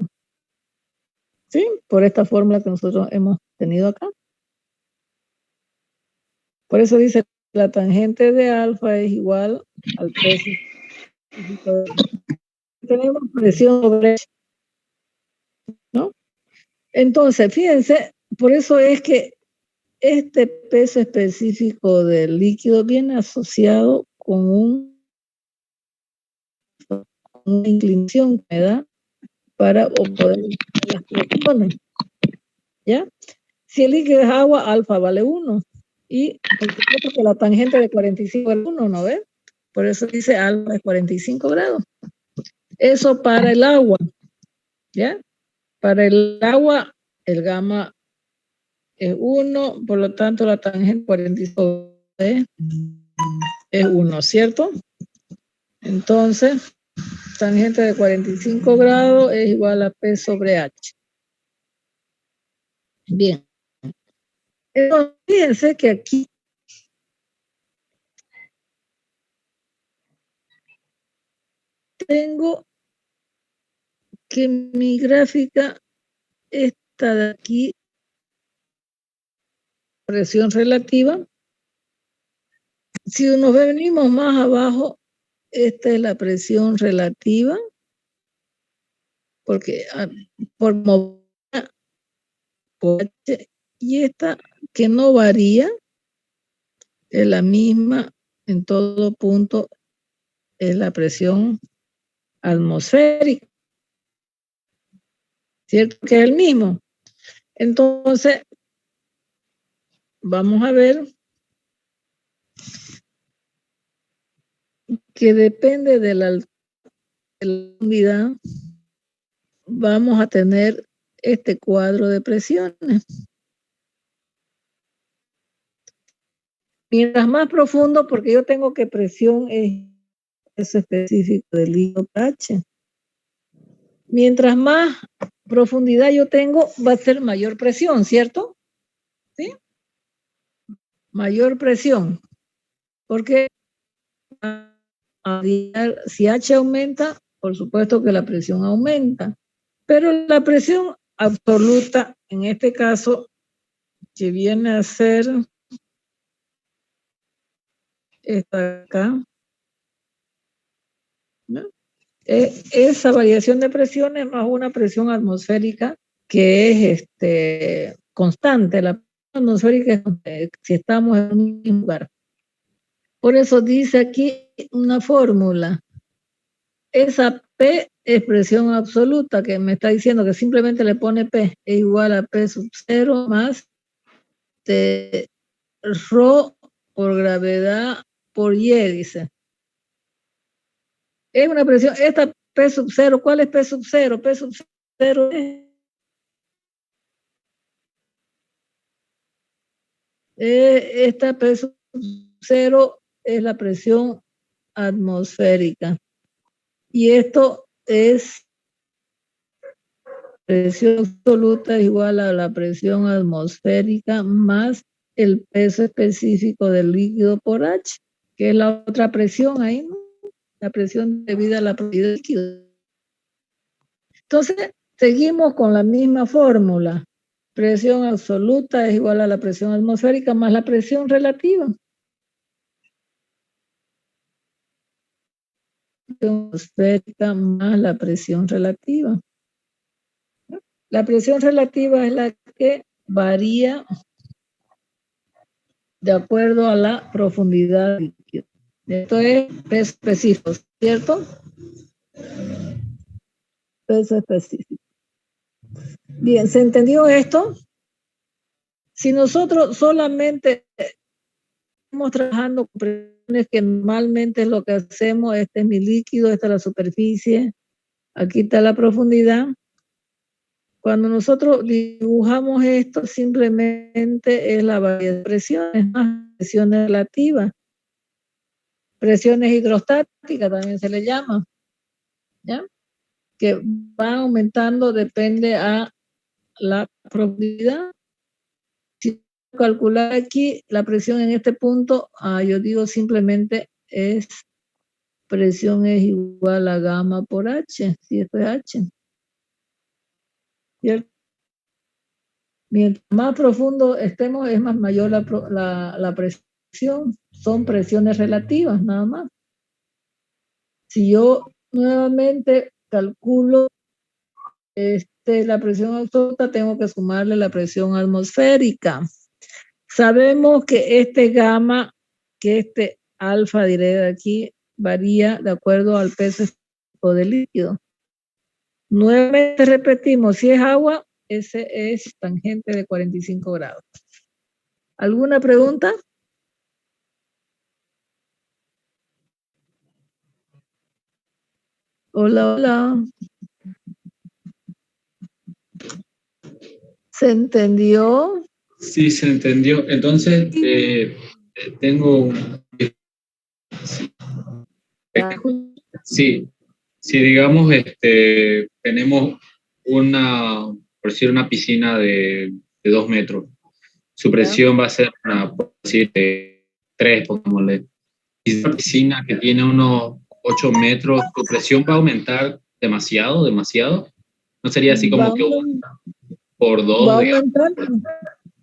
S1: ¿Sí? Por esta fórmula que nosotros hemos tenido acá. Por eso dice que la tangente de alfa es igual al peso específico del líquido. Tenemos presión sobre H, ¿no? Entonces, fíjense, por eso es que este peso específico del líquido viene asociado con una inclinación que me da para poder las presiones. ¿Ya? Si el líquido es agua, alfa vale 1. Y por supuesto que la tangente de 45 es 1, ¿no ves? Por eso dice alfa es 45 grados. Eso para el agua. ¿Ya? Para el agua, el gamma es 1, por lo tanto la tangente de 45 es 1, ¿cierto? Entonces, tangente de 45 grados es igual a P sobre H. Bien. Entonces, fíjense que aquí tengo que mi gráfica, esta de aquí, presión relativa. Si nos venimos más abajo, esta es la presión relativa, porque por movilidad por H, y esta que no varía, es la misma en todo punto, es la presión atmosférica, ¿cierto? Que es el mismo. Entonces, vamos a ver que depende de la unidad, vamos a tener este cuadro de presiones. Mientras más profundo, porque yo tengo que presión es específico del líquido H. Mientras más profundidad yo tengo, va a ser mayor presión, ¿cierto? ¿Sí? Mayor presión. Porque si H aumenta, por supuesto que la presión aumenta. Pero la presión absoluta, en este caso, que viene a ser esta acá, ¿no? Esa variación de presiones más una presión atmosférica que es constante. La atmosférica es si estamos en un mismo lugar. Por eso dice aquí una fórmula. Esa P es presión absoluta, que me está diciendo que simplemente le pone P, es igual a P sub 0 más de Rho por gravedad por Y, dice. Es una presión, esta P sub 0, ¿cuál es P sub 0? P sub 0 es esta P sub 0 es la presión atmosférica. Y esto es presión absoluta igual a la presión atmosférica más el peso específico del líquido por H, que es la otra presión ahí, ¿no? La presión debida a la propiedad del líquido. Entonces, seguimos con la misma fórmula. Presión absoluta es igual a la presión atmosférica más la presión relativa. Presión atmosférica más la presión relativa. La presión relativa es la que varía de acuerdo a la profundidad del líquido. Esto es peso específico, ¿cierto? Peso específico. Bien, ¿se entendió esto? Si nosotros solamente estamos trabajando con presiones, que normalmente es lo que hacemos, este es mi líquido, esta es la superficie, aquí está la profundidad. Cuando nosotros dibujamos esto, simplemente es la variedad de presiones, más presiones relativas. Presiones hidrostáticas también se le llama, ¿ya? Que va aumentando, depende a la profundidad. Si calcular aquí la presión en este punto, yo digo simplemente es presión es igual a gamma por H, si esto es H. ¿Cierto? Mientras más profundo estemos, es más mayor la presión. Son presiones relativas, nada más. Si yo nuevamente calculo la presión absoluta, tengo que sumarle la presión atmosférica. Sabemos que este gamma, que este alfa, diré de aquí, varía de acuerdo al peso específico del líquido. Nuevamente repetimos, si es agua, ese es tangente de 45 grados. ¿Alguna pregunta? Hola, hola. ¿Se entendió?
S4: Sí, se entendió. Entonces, tengo... Sí, si digamos, tenemos por decir, una piscina de 2 metros, su presión va a ser por decir, de 3, pongámosle. Y una piscina que tiene unos 8 metros, ¿su presión va a aumentar demasiado? ¿No sería así como que por 2?
S1: Va a aumentar.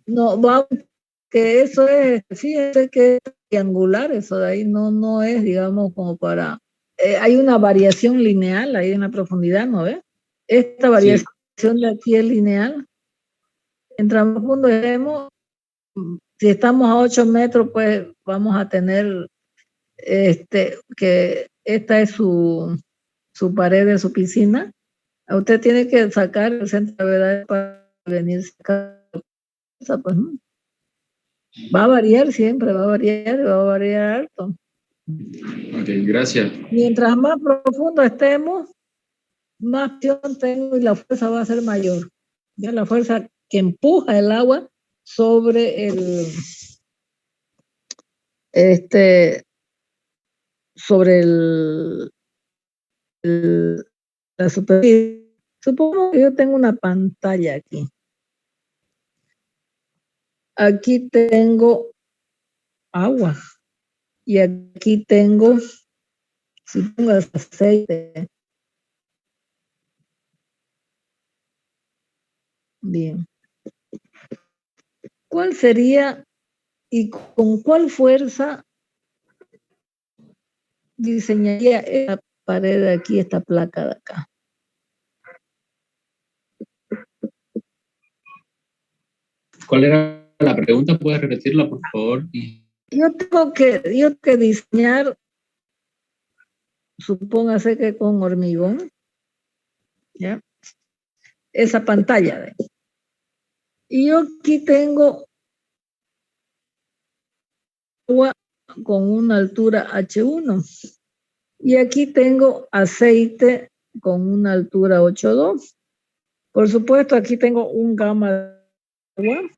S1: No, que eso es, fíjate que es triangular, eso de ahí no es, digamos, como para... hay una variación lineal ahí en la profundidad, ¿no ves? Esta variación de aquí es lineal. Mientras más profundo estemos, si estamos a 8 metros, pues vamos a tener que esta es su pared de su piscina. Usted tiene que sacar el centro de gravedad para venirse acá. Pues, ¿no? Va a variar siempre, va a variar alto.
S4: Ok, gracias.
S1: Mientras más profundo estemos, más presión tengo y la fuerza va a ser mayor. Ya la fuerza que empuja el agua sobre la superficie. Supongo que yo tengo una pantalla aquí. Aquí tengo agua y aquí tengo, si pongo aceite. Bien. ¿Cuál sería y con cuál fuerza diseñaría esta pared de aquí, esta placa de acá?
S4: ¿Cuál era la pregunta, ¿puedes repetirla, por favor?
S1: Yo tengo que diseñar, supóngase que con hormigón, ¿ya? Esa pantalla. Y yo aquí tengo agua con una altura H1. Y aquí tengo aceite con una altura 8.2. Por supuesto, aquí tengo un gamma de agua.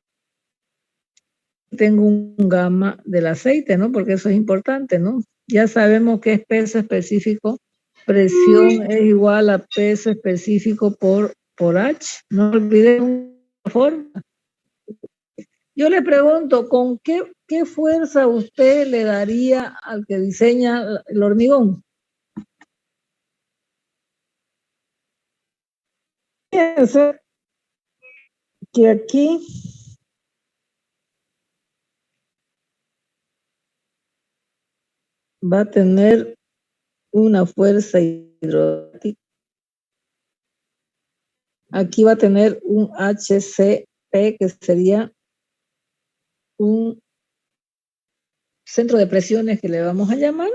S1: Tengo un gamma del aceite, ¿no? Porque eso es importante, ¿no? Ya sabemos que es peso específico. Presión es igual a peso específico por H. No olvidemos la forma. Yo le pregunto, ¿con qué fuerza usted le daría al que diseña el hormigón? Fíjense que aquí va a tener una fuerza hidráulica. Aquí va a tener un HCP, que sería un centro de presiones que le vamos a llamar.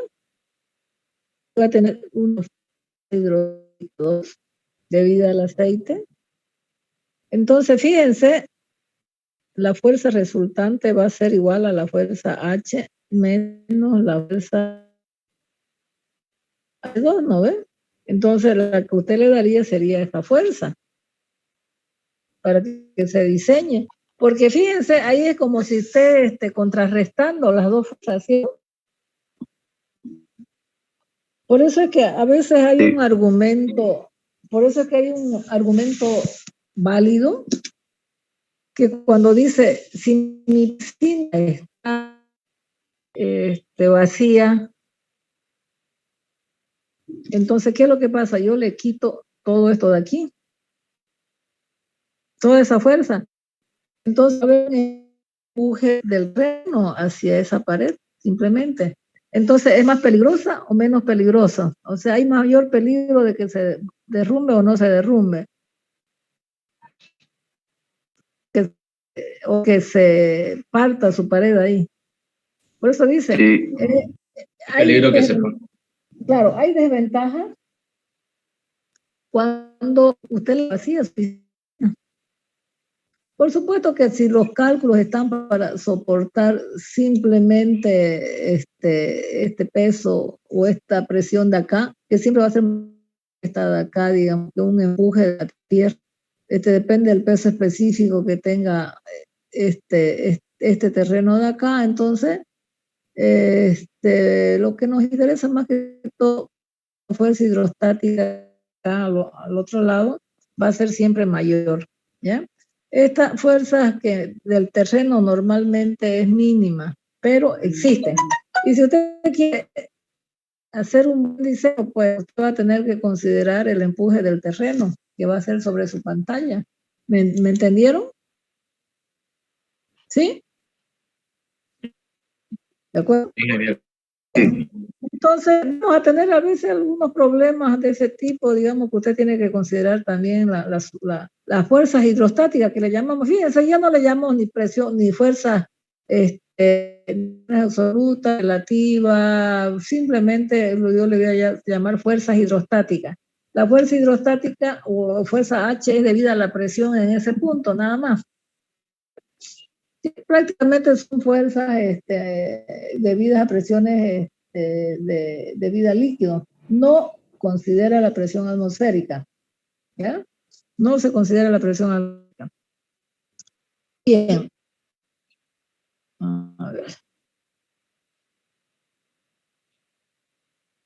S1: Va a tener unos hidráulicos debido al aceite. Entonces, fíjense, la fuerza resultante va a ser igual a la fuerza H menos la fuerza H2, ¿no ve? Entonces, la que usted le daría sería esta fuerza para que se diseñe. Porque fíjense, ahí es como si esté contrarrestando las dos fuerzas. ¿Sí? Por eso es que a veces hay un argumento, por eso es que hay un argumento válido, que cuando dice, si mi piscina está vacía, entonces, ¿qué es lo que pasa? Yo le quito todo esto de aquí, toda esa fuerza. Entonces, hay un empuje del terreno hacia esa pared, simplemente. Entonces, ¿es más peligrosa o menos peligrosa? O sea, ¿hay mayor peligro de que se derrumbe o no se derrumbe? O que se parta su pared ahí. Por eso dice,
S3: Sí.
S4: Peligro que se parta.
S1: Claro, hay desventajas cuando usted le vacía su piscina. Por supuesto que si los cálculos están para soportar simplemente este peso o esta presión de acá, que siempre va a ser esta de acá, digamos, que un empuje de la tierra, depende del peso específico que tenga este terreno de acá. Entonces, lo que nos interesa más que todo, la fuerza hidrostática acá al otro lado va a ser siempre mayor, ¿ya? Estas fuerzas que del terreno normalmente es mínima, pero existen. Y si usted quiere hacer un buen diseño, pues usted va a tener que considerar el empuje del terreno que va a ser sobre su pantalla. ¿Me entendieron? ¿Sí? ¿De acuerdo? Entonces, vamos a tener a veces algunos problemas de ese tipo, digamos que usted tiene que considerar también las fuerzas hidrostáticas que le llamamos. Fíjense, ya no le llamamos ni presión, ni fuerza absoluta, relativa, simplemente yo le voy a llamar fuerzas hidrostáticas. La fuerza hidrostática o fuerza H es debida a la presión en ese punto, nada más. Prácticamente son fuerzas debidas a presiones de vida líquido. No considera la presión atmosférica, ¿ya? No se considera la presión atmosférica. Bien. A ver.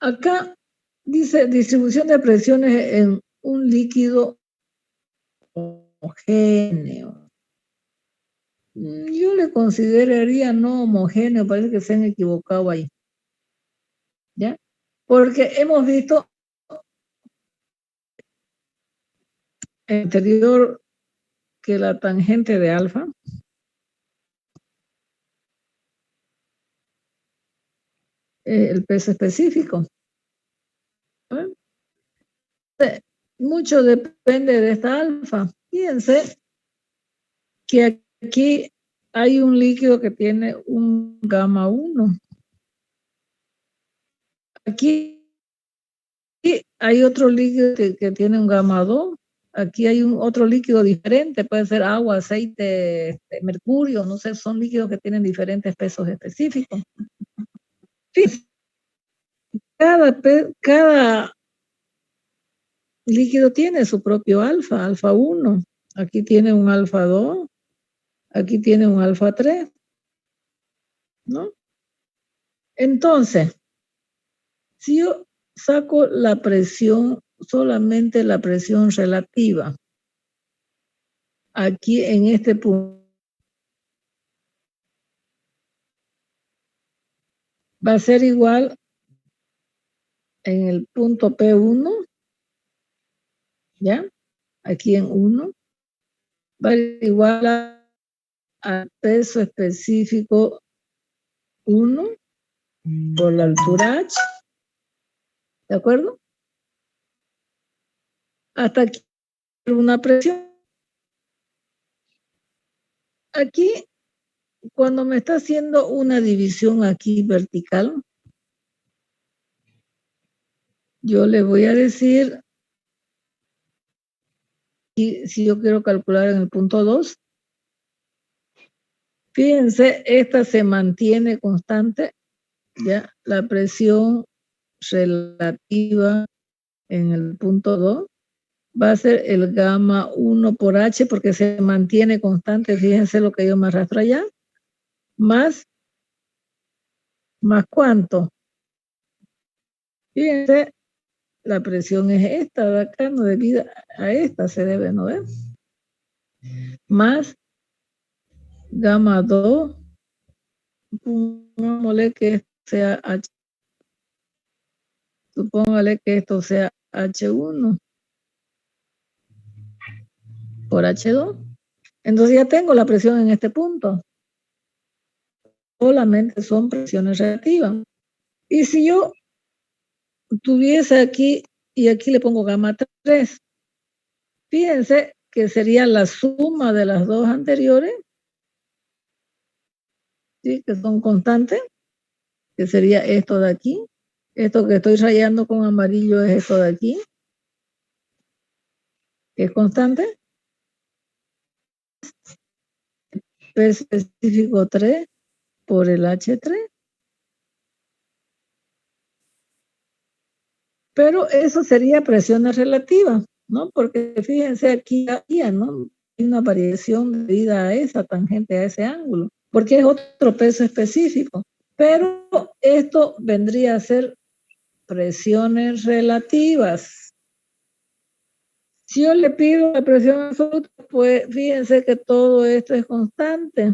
S1: Acá dice distribución de presiones en un líquido homogéneo. Yo le consideraría no homogéneo, parece que se han equivocado ahí. ¿Ya? Porque hemos visto anterior que la tangente de alfa el peso específico. Mucho depende de esta alfa. Fíjense que aquí hay un líquido que tiene un gamma 1. Aquí hay otro líquido que tiene un gamma 2. Aquí hay otro líquido diferente, puede ser agua, aceite, mercurio, no sé, son líquidos que tienen diferentes pesos específicos. Cada líquido tiene su propio alfa, alfa 1. Aquí tiene un alfa 2, aquí tiene un alfa 3, ¿no? Entonces, si yo saco la presión, solamente la presión relativa, aquí en este punto, va a ser igual en el punto P1, ¿ya? Aquí en 1, va a ser igual al peso específico 1 por la altura H, ¿de acuerdo? Hasta aquí una presión. Aquí, cuando me está haciendo una división aquí vertical, yo le voy a decir, si yo quiero calcular en el punto 2, fíjense, esta se mantiene constante, ¿ya? La presión relativa en el punto 2 va a ser el gamma 1 por H, porque se mantiene constante, fíjense lo que yo me arrastro allá, más ¿cuánto? Fíjense, la presión es esta de acá, no debida a esta se debe, ¿no ves? Más gamma 2, pongámosle que esto sea H, supóngale que esto sea H1 por H2. Entonces ya tengo la presión en este punto. Solamente son presiones relativas. Y si yo tuviese aquí, y aquí le pongo gamma 3, fíjense que sería la suma de las dos anteriores, ¿sí? Que son constantes, que sería esto de aquí. Esto que estoy rayando con amarillo es esto de aquí, que es constante. P específico 3 por el H3. Pero eso sería presiones relativas, ¿no? Porque fíjense aquí, ¿no? Hay una variación debida a esa tangente, a ese ángulo, porque es otro peso específico. Pero esto vendría a ser presiones relativas. Si yo le pido la presión absoluta, pues fíjense que todo esto es constante,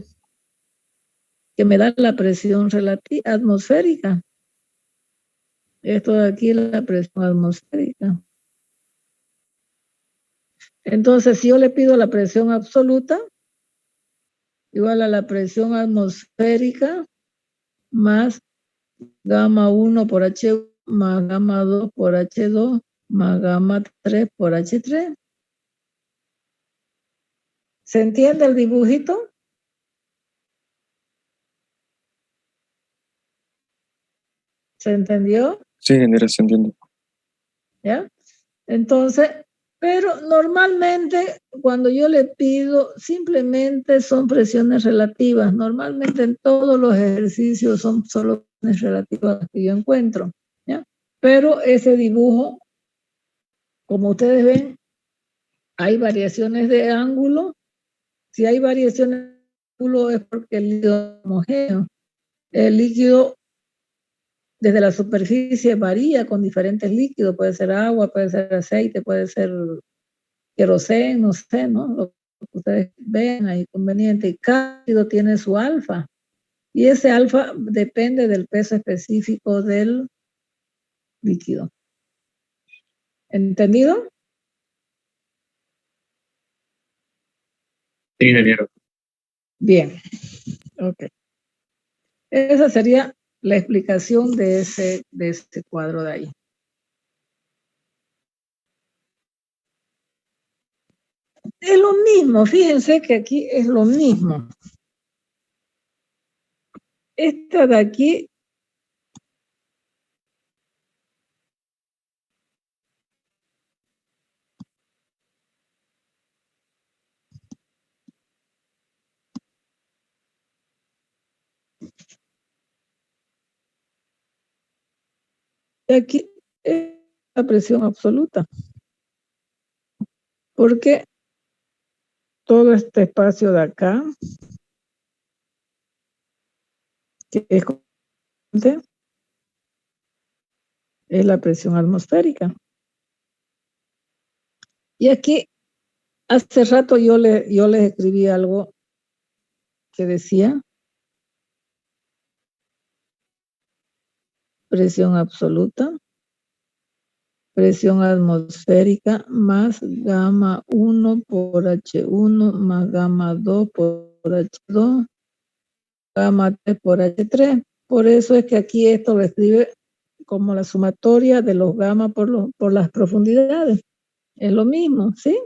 S1: que me da la presión relativa atmosférica. Esto de aquí es la presión atmosférica. Entonces, si yo le pido la presión absoluta, igual a la presión atmosférica, más gamma 1 por H1, más gamma 2 por H2, más gamma 3 por H3. ¿Se entiende el dibujito? ¿Se entendió?
S3: Sí, ingeniero, se entiende.
S1: ¿Ya? Entonces, pero normalmente cuando yo le pido, simplemente son presiones relativas. Normalmente en todos los ejercicios son solo presiones relativas que yo encuentro, ¿ya? Pero ese dibujo, como ustedes ven, hay variaciones de ángulo. Si hay variaciones de ángulo es porque el líquido es homogéneo. El líquido desde la superficie varía con diferentes líquidos, puede ser agua, puede ser aceite, puede ser queroseno, no sé, ¿no? Lo que ustedes ven ahí conveniente. Y cada líquido tiene su alfa. Y ese alfa depende del peso específico del líquido. ¿Entendido?
S4: Sí, ingeniero.
S1: Bien. Ok. Esa sería la explicación de ese cuadro de ahí. Es lo mismo, fíjense que aquí es lo mismo. esta de aquí es la presión absoluta, porque todo este espacio de acá, que es constante, es la presión atmosférica. Y aquí, hace rato yo les escribí algo que decía presión absoluta, presión atmosférica más gamma 1 por H1 más gamma 2 por H2, gamma 3 por H3. Por eso es que aquí esto lo escribe como la sumatoria de los gamma por las profundidades. Es lo mismo, ¿sí?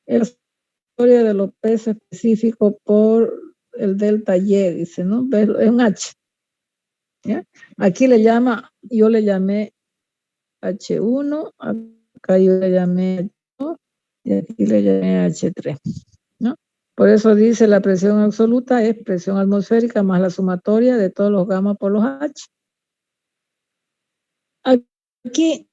S1: Es la sumatoria de los P específicos por el delta Y, dice, ¿no? Es un H. ¿Ya? Aquí yo le llamé H1, acá yo le llamé H2 y aquí le llamé H3, ¿no? Por eso dice la presión absoluta es presión atmosférica más la sumatoria de todos los gamma por los H. Aquí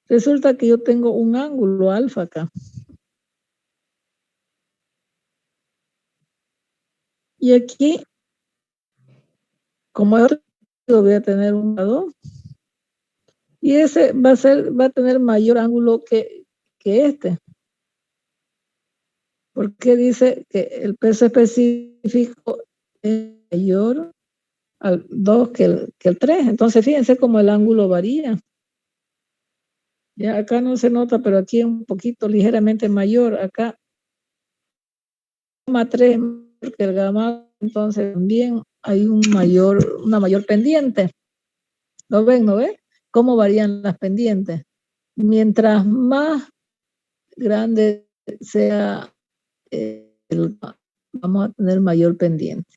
S1: resulta que yo tengo un ángulo alfa acá. Y aquí, como es voy a tener un grado, y ese va a tener mayor ángulo que este. Porque dice que el peso específico es mayor al 2 que el 3. Entonces, fíjense cómo el ángulo varía. Ya acá no se nota, pero aquí es un poquito ligeramente mayor. Acá, gamma 3 que el gamma, entonces también hay una mayor pendiente. ¿Lo ven, no ven? ¿Cómo varían las pendientes? Mientras más grande sea vamos a tener mayor pendiente,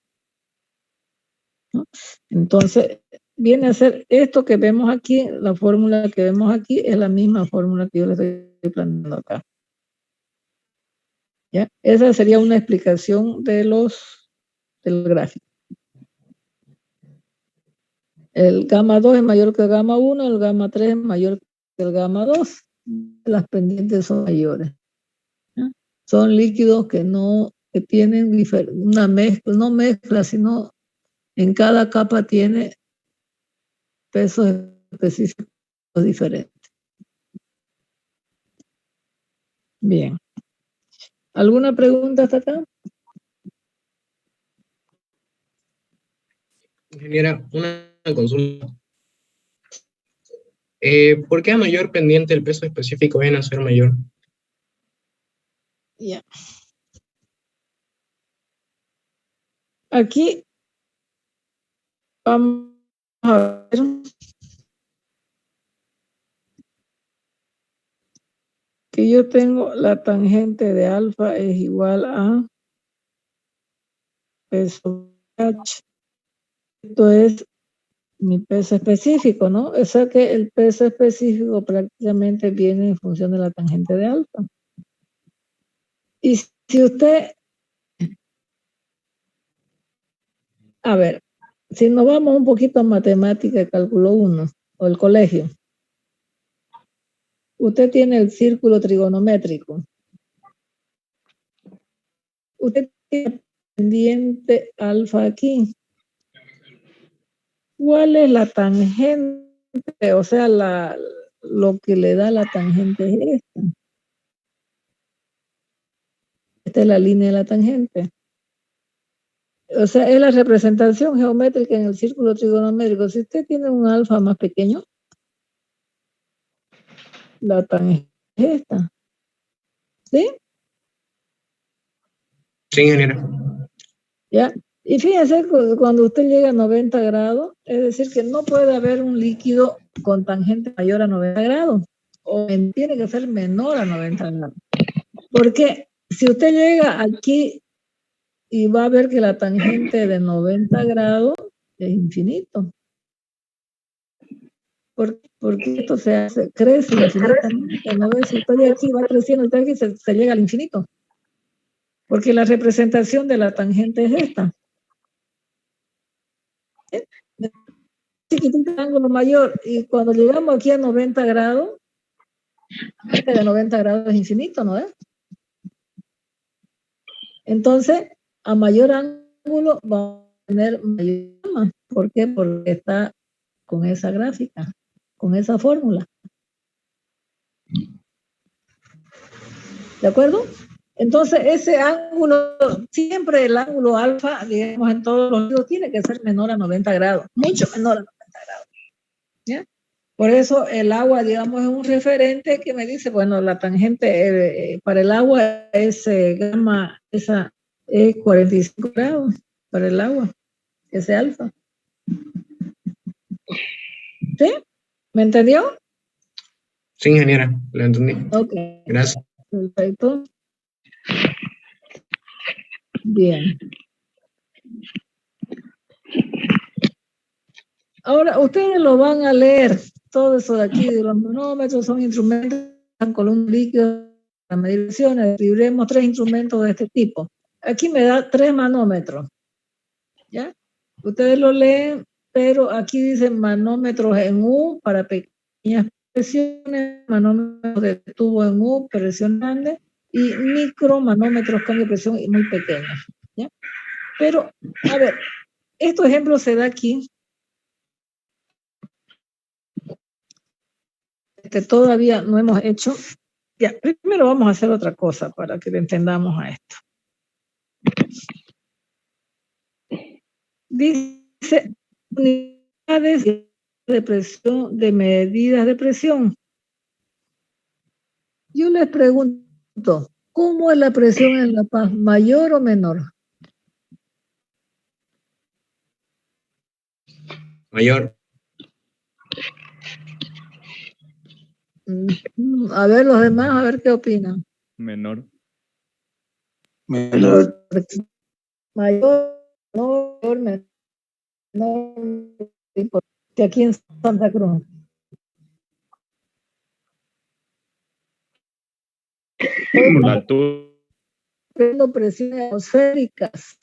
S1: ¿no? Entonces, viene a ser esto que vemos aquí, la fórmula que vemos aquí es la misma fórmula que yo les estoy planteando acá. ¿Ya? Esa sería una explicación del gráfico. El gamma 2 es mayor que el gamma 1, el gamma 3 es mayor que el gamma 2. Las pendientes son mayores. ¿Ya? Son líquidos que tienen una mezcla, no mezcla, sino en cada capa tiene pesos específicos diferentes. Bien. ¿Alguna pregunta hasta acá?
S5: Ingeniera, una consulta. ¿Por qué a mayor pendiente el peso específico viene a ser mayor?
S1: Ya. Aquí vamos a ver que yo tengo la tangente de alfa es igual a peso H. Esto es mi peso específico, ¿no? O sea que el peso específico prácticamente viene en función de la tangente de alfa. Y si usted, a ver, si nos vamos un poquito a matemática, cálculo 1, o el colegio, usted tiene el círculo trigonométrico. Usted tiene pendiente alfa aquí. ¿Cuál es la tangente? O sea, lo que le da la tangente es esta. Esta es la línea de la tangente. O sea, es la representación geométrica en el círculo trigonométrico. Si usted tiene un alfa más pequeño, la tangente es esta. ¿Sí?
S5: Sí, ingeniera.
S1: ¿Ya? Y fíjense, cuando usted llega a 90 grados, es decir, que no puede haber un líquido con tangente mayor a 90 grados, o tiene que ser menor a 90 grados. Porque Si usted llega aquí y va a ver que la tangente de 90 grados es infinito. Porque esto crece infinitamente, ¿no ves? Si estoy aquí, va creciendo el tangente y se llega al infinito. Porque la representación de la tangente es esta. Chiquitito el ángulo mayor, y cuando llegamos aquí a 90 grados, este de 90 grados es infinito, ¿no es? Entonces, a mayor ángulo va a tener mayor gamma. ¿Por qué? Porque está con esa gráfica, con esa fórmula. ¿De acuerdo? Entonces, ese ángulo, siempre el ángulo alfa, digamos, en todos los libros, tiene que ser menor a 90 grados, mucho menor a 90 grados. ¿Ya? Por eso el agua, digamos, es un referente que me dice, bueno, la tangente para el agua es gamma, esa es 45 grados para el agua, ese alfa. ¿Sí? ¿Me entendió?
S5: Sí, ingeniera, lo entendí.
S1: Ok.
S5: Gracias.
S1: Perfecto. Bien. Ahora, ustedes lo van a leer, todo eso de aquí, de los manómetros, son instrumentos con un líquido para medir presiones. Describiremos 3 instrumentos de este tipo. Aquí me da 3 manómetros. ¿Ya? Ustedes lo leen, pero aquí dice manómetros en U para pequeñas presiones, manómetros de tubo en U, presión grande, y micromanómetros, cambio de presión muy pequeños. ¿Ya? Pero, a ver, este ejemplo se da aquí. Todavía no hemos hecho. Ya, primero vamos a hacer otra cosa para que le entendamos a esto. Dice unidades de presión, de medidas de presión. Yo les pregunto, ¿cómo es la presión en La Paz? ¿Mayor o menor?
S5: Mayor.
S1: A ver los demás, a ver qué opinan.
S3: Menor.
S1: Menor. Mayor, menor, que aquí en Santa Cruz.
S3: Por la altura.
S1: Presiones atmosféricas.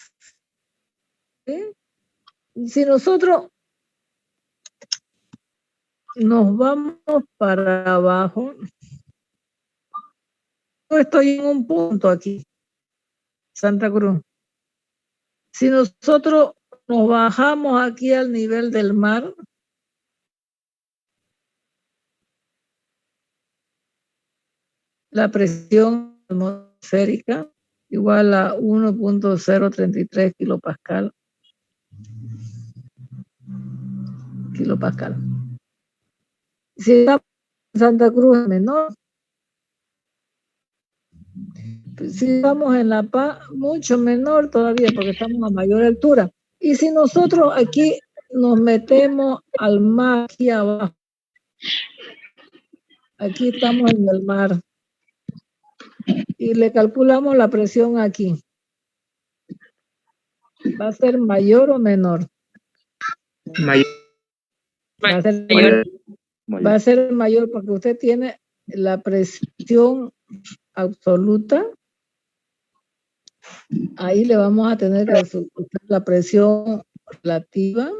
S1: ¿Sí? Si nosotros nos vamos para abajo, yo estoy en un punto aquí, Santa Cruz. Si nosotros nos bajamos aquí al nivel del mar, la presión atmosférica igual a 1.033 kilopascal. Si estamos en Santa Cruz es menor. Si estamos en La Paz, mucho menor todavía, porque estamos a mayor altura. Y si nosotros aquí nos metemos al mar aquí abajo, aquí estamos en el mar, y le calculamos la presión aquí, ¿va a ser mayor o menor?
S5: Mayor.
S1: Va a ser mayor. Va a ser mayor porque usted tiene la presión absoluta. Ahí le vamos a tener que calcular la presión relativa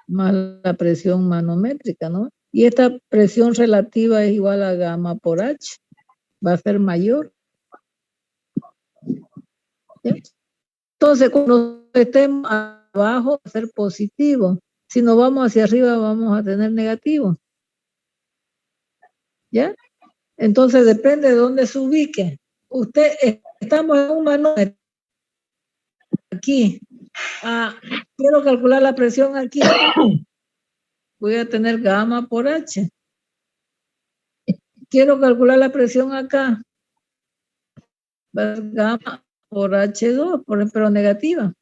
S1: más la presión manométrica, ¿no? Y esta presión relativa es igual a gamma por H. Va a ser mayor. ¿Sí? Entonces, cuando estemos abajo, va a ser positivo. Si nos vamos hacia arriba, vamos a tener negativo. ¿Ya? Entonces, depende de dónde se ubique. Estamos en un manómetro. Aquí. Quiero calcular la presión aquí. Voy a tener gamma por H. Quiero calcular la presión acá. Va a ser gamma por H2, pero negativa.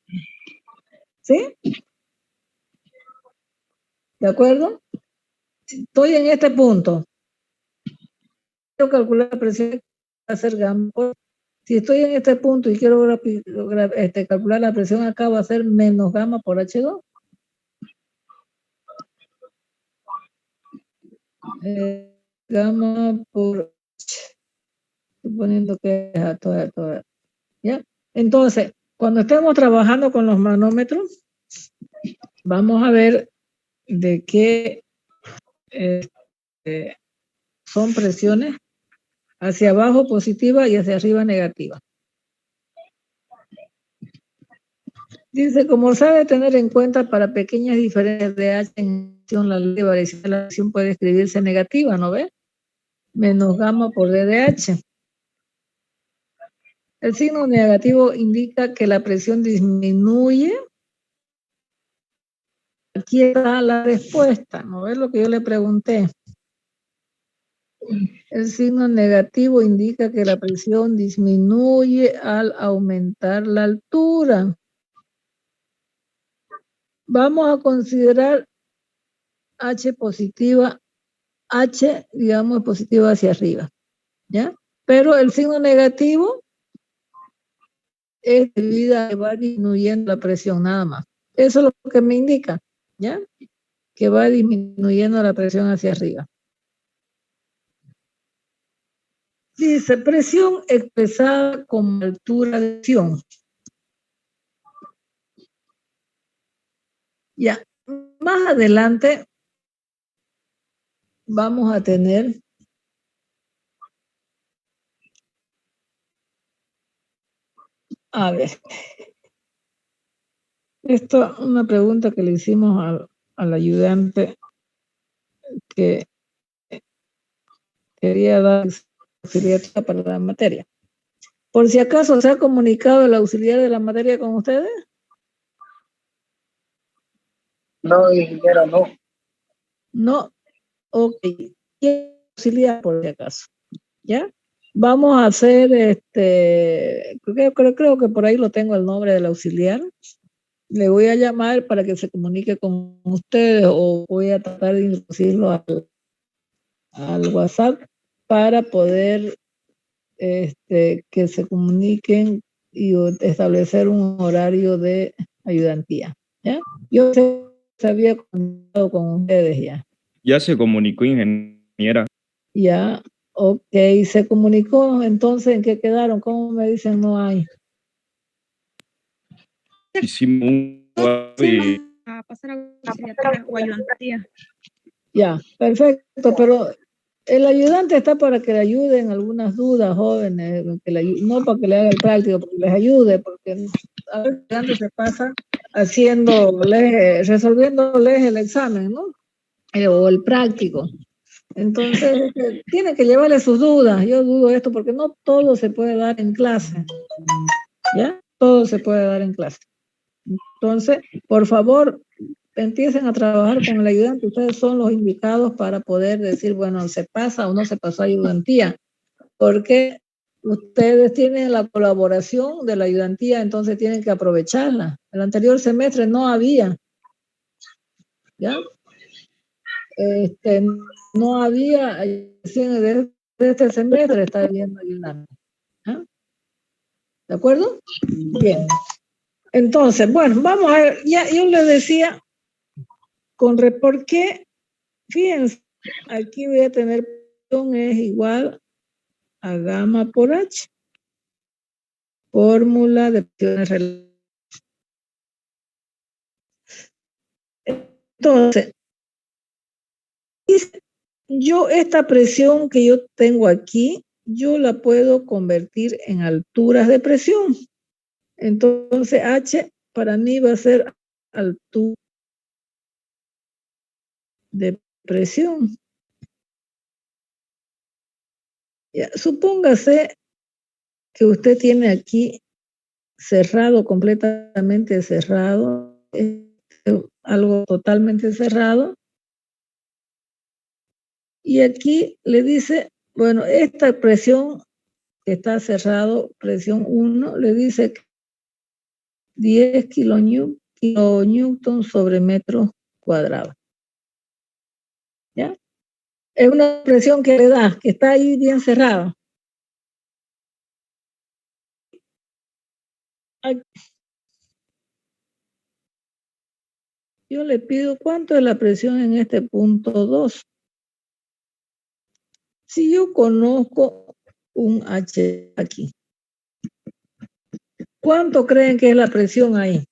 S1: ¿Sí? ¿De acuerdo? Estoy en este punto. Quiero calcular la presión, va a ser gamma por. Si estoy en este punto y quiero calcular la presión acá, va a ser menos gamma por H2. Gamma por H. Estoy poniendo que es a toda. ¿Ya? Entonces, cuando estemos trabajando con los manómetros, vamos a ver de qué son presiones hacia abajo positiva y hacia arriba negativa. Dice, como sabe tener en cuenta para pequeñas diferencias de H en la ley de variación de la presión puede escribirse negativa, ¿no ve? Menos gamma por D de H. El signo negativo indica que la presión disminuye. Aquí está la respuesta, ¿no ves lo que yo le pregunté? El signo negativo indica que la presión disminuye al aumentar la altura. Vamos a considerar H positiva, H, digamos, positiva hacia arriba, ¿ya? Pero el signo negativo es debido a que va disminuyendo la presión nada más. Eso es lo que me indica, ¿ya? Que va disminuyendo la presión hacia arriba. Dice, presión expresada como altura de acción. Ya, más adelante vamos a tener a ver, esto es una pregunta que le hicimos al ayudante que quería dar auxiliar para la materia. Por si acaso, ¿se ha comunicado el auxiliar de la materia con ustedes?
S5: No, ingeniera, no.
S1: No, ok. ¿Quién auxiliar por si acaso? ¿Ya? Vamos a hacer, creo que por ahí lo tengo el nombre del auxiliar. Le voy a llamar para que se comunique con ustedes o voy a tratar de introducirlo al WhatsApp para poder que se comuniquen y establecer un horario de ayudantía. ¿Ya? Yo se había comunicado con ustedes ya.
S3: Ya se comunicó, ingeniera.
S1: Ya, ok, se comunicó, entonces, ¿en qué quedaron? ¿Cómo me dicen no hay?
S3: Hicimos un
S2: Sí, a pasar a auxiliatura o ayudantía.
S1: Ya, perfecto, pero el ayudante está para que le ayuden algunas dudas jóvenes, no para que le haga el práctico, porque les ayude, porque a veces el ayudante se pasa resolviéndoles el examen, ¿no? O el práctico. Entonces, tiene que llevarle sus dudas. Yo dudo esto porque no todo se puede dar en clase. ¿Ya? Todo se puede dar en clase. Entonces, por favor, empiecen a trabajar con el ayudante. Ustedes son los indicados para poder decir, bueno, ¿se pasa o no se pasó ayudantía? Porque ustedes tienen la colaboración de la ayudantía, entonces tienen que aprovecharla. El anterior semestre no había. ¿Ya? No había, de este semestre está habiendo ayudante. ¿Ah? ¿De acuerdo? Bien. Entonces, bueno, vamos a ver, ya yo les decía, ¿por qué? Fíjense, aquí voy a tener presión es igual a gamma por H. Fórmula de presiones relativas. Entonces, yo esta presión que yo tengo aquí, yo la puedo convertir en alturas de presión. Entonces, H para mí va a ser altura de presión. Ya, supóngase que usted tiene aquí cerrado, completamente cerrado, algo totalmente cerrado. Y aquí le dice, bueno, esta presión que está cerrado, presión 1, le dice 10 kilonewton sobre metro cuadrado. ¿Ya? Es una presión que le da, que está ahí bien cerrada. Yo le pido cuánto es la presión en este punto 2. Si yo conozco un H aquí, ¿cuánto creen que es la presión ahí?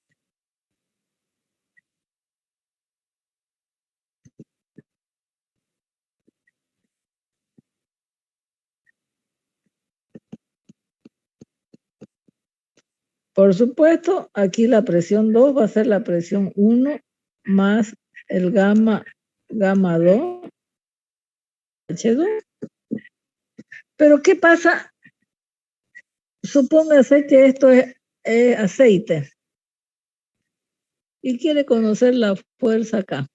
S1: Por supuesto, aquí la presión 2 va a ser la presión 1 más el gamma 2, H2. Pero ¿qué pasa? Supóngase que esto es aceite y quiere conocer la fuerza acá.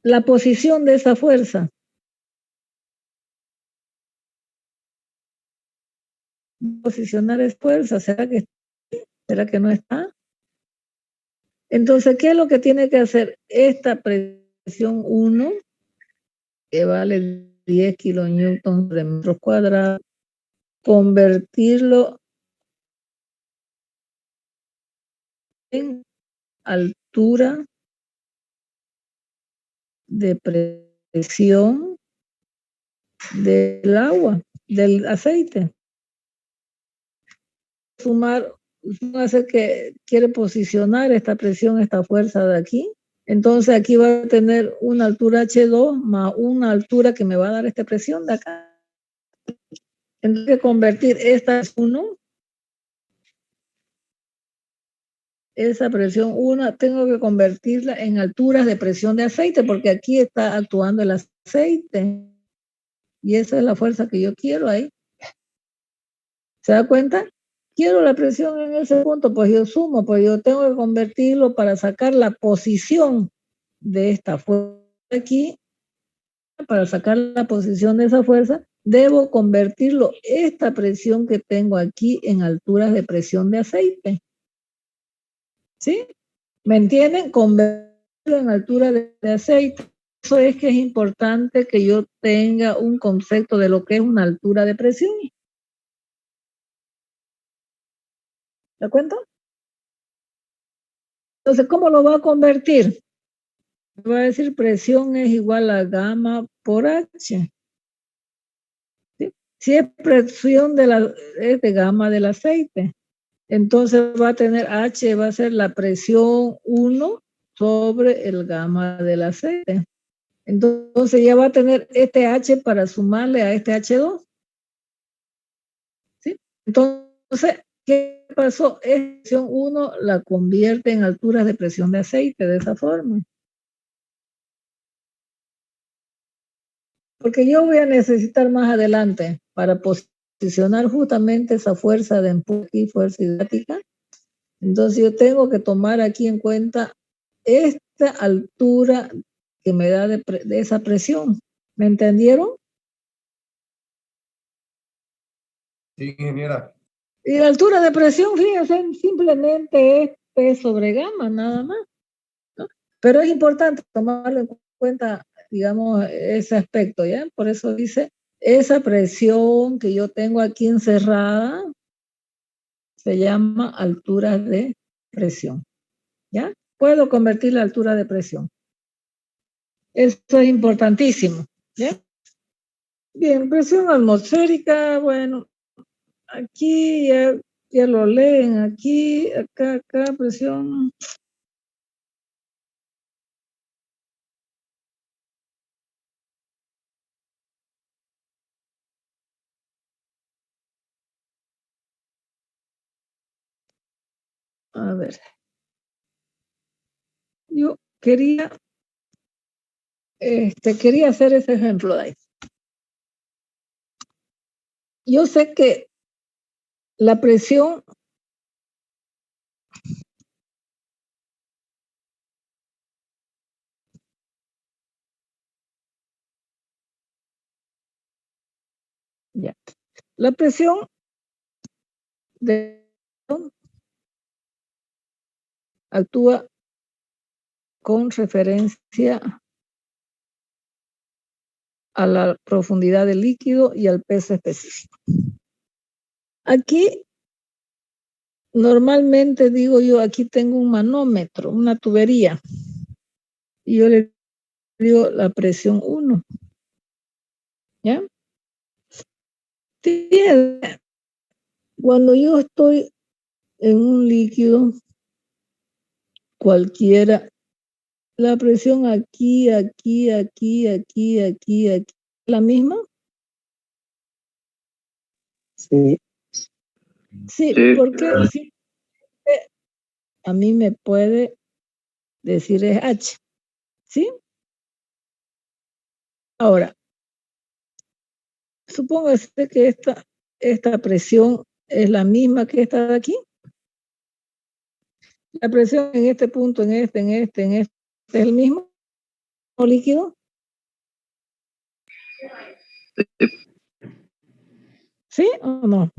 S1: La posición de esa fuerza. Posicionar es fuerza. ¿Será que no está? Entonces, ¿qué es lo que tiene que hacer? Esta presión 1, que vale 10 kilonewtons por metro cuadrado, convertirlo en altura de presión del agua, del aceite. Sumar, hace que quiere posicionar esta presión, esta fuerza de aquí. Entonces aquí va a tener una altura H2 más una altura que me va a dar esta presión de acá. Entonces convertir esta 1, esa presión 1, tengo que convertirla en alturas de presión de aceite, porque aquí está actuando el aceite. Y esa es la fuerza que yo quiero ahí. ¿Se da cuenta? Quiero la presión en ese punto, pues yo sumo, pues yo tengo que convertirlo para sacar la posición de esta fuerza aquí. Para sacar la posición de esa fuerza, debo convertirlo, esta presión que tengo aquí, en alturas de presión de aceite. ¿Sí? ¿Me entienden? Convertirlo en altura de aceite. Eso es que es importante que yo tenga un concepto de lo que es una altura de presión. ¿De acuerdo? Entonces, ¿cómo lo va a convertir? Va a decir presión es igual a gamma por H. ¿Sí? Si es presión es de gamma del aceite, entonces va a tener H, va a ser la presión 1 sobre el gamma del aceite. Entonces ya va a tener este H para sumarle a este H2. ¿Sí? Entonces, ¿qué pasó? Presión 1 la convierte en alturas de presión de aceite de esa forma. Porque yo voy a necesitar más adelante para posicionar justamente esa fuerza de empuje y fuerza hidráulica. Entonces yo tengo que tomar aquí en cuenta esta altura que me da de esa presión. ¿Me entendieron?
S6: Sí, ingeniera.
S1: Y la altura de presión, fíjense, simplemente es P sobre gamma, nada más, ¿no? Pero es importante tomarlo en cuenta, digamos, ese aspecto, ¿ya? Por eso dice, esa presión que yo tengo aquí encerrada se llama altura de presión, ¿ya? Puedo convertir la altura de presión. Esto es importantísimo, ¿ya? Bien, presión atmosférica, bueno, aquí ya lo leen, aquí, acá, presión. A ver. Yo quería hacer ese ejemplo de ahí. Yo sé que la presión ya. La presión actúa con referencia a la profundidad del líquido y al peso específico. Aquí, normalmente digo yo, aquí tengo un manómetro, una tubería. Y yo le digo la presión 1. ¿Ya? Fíjense, cuando yo estoy en un líquido cualquiera, la presión aquí, ¿la misma?
S5: Sí.
S1: Sí, porque sí, a mí me puede decir es H. ¿Sí? Ahora, supóngase que esta presión es la misma que esta de aquí. La presión en este punto, en este, ¿es el mismo líquido? ¿Sí o no?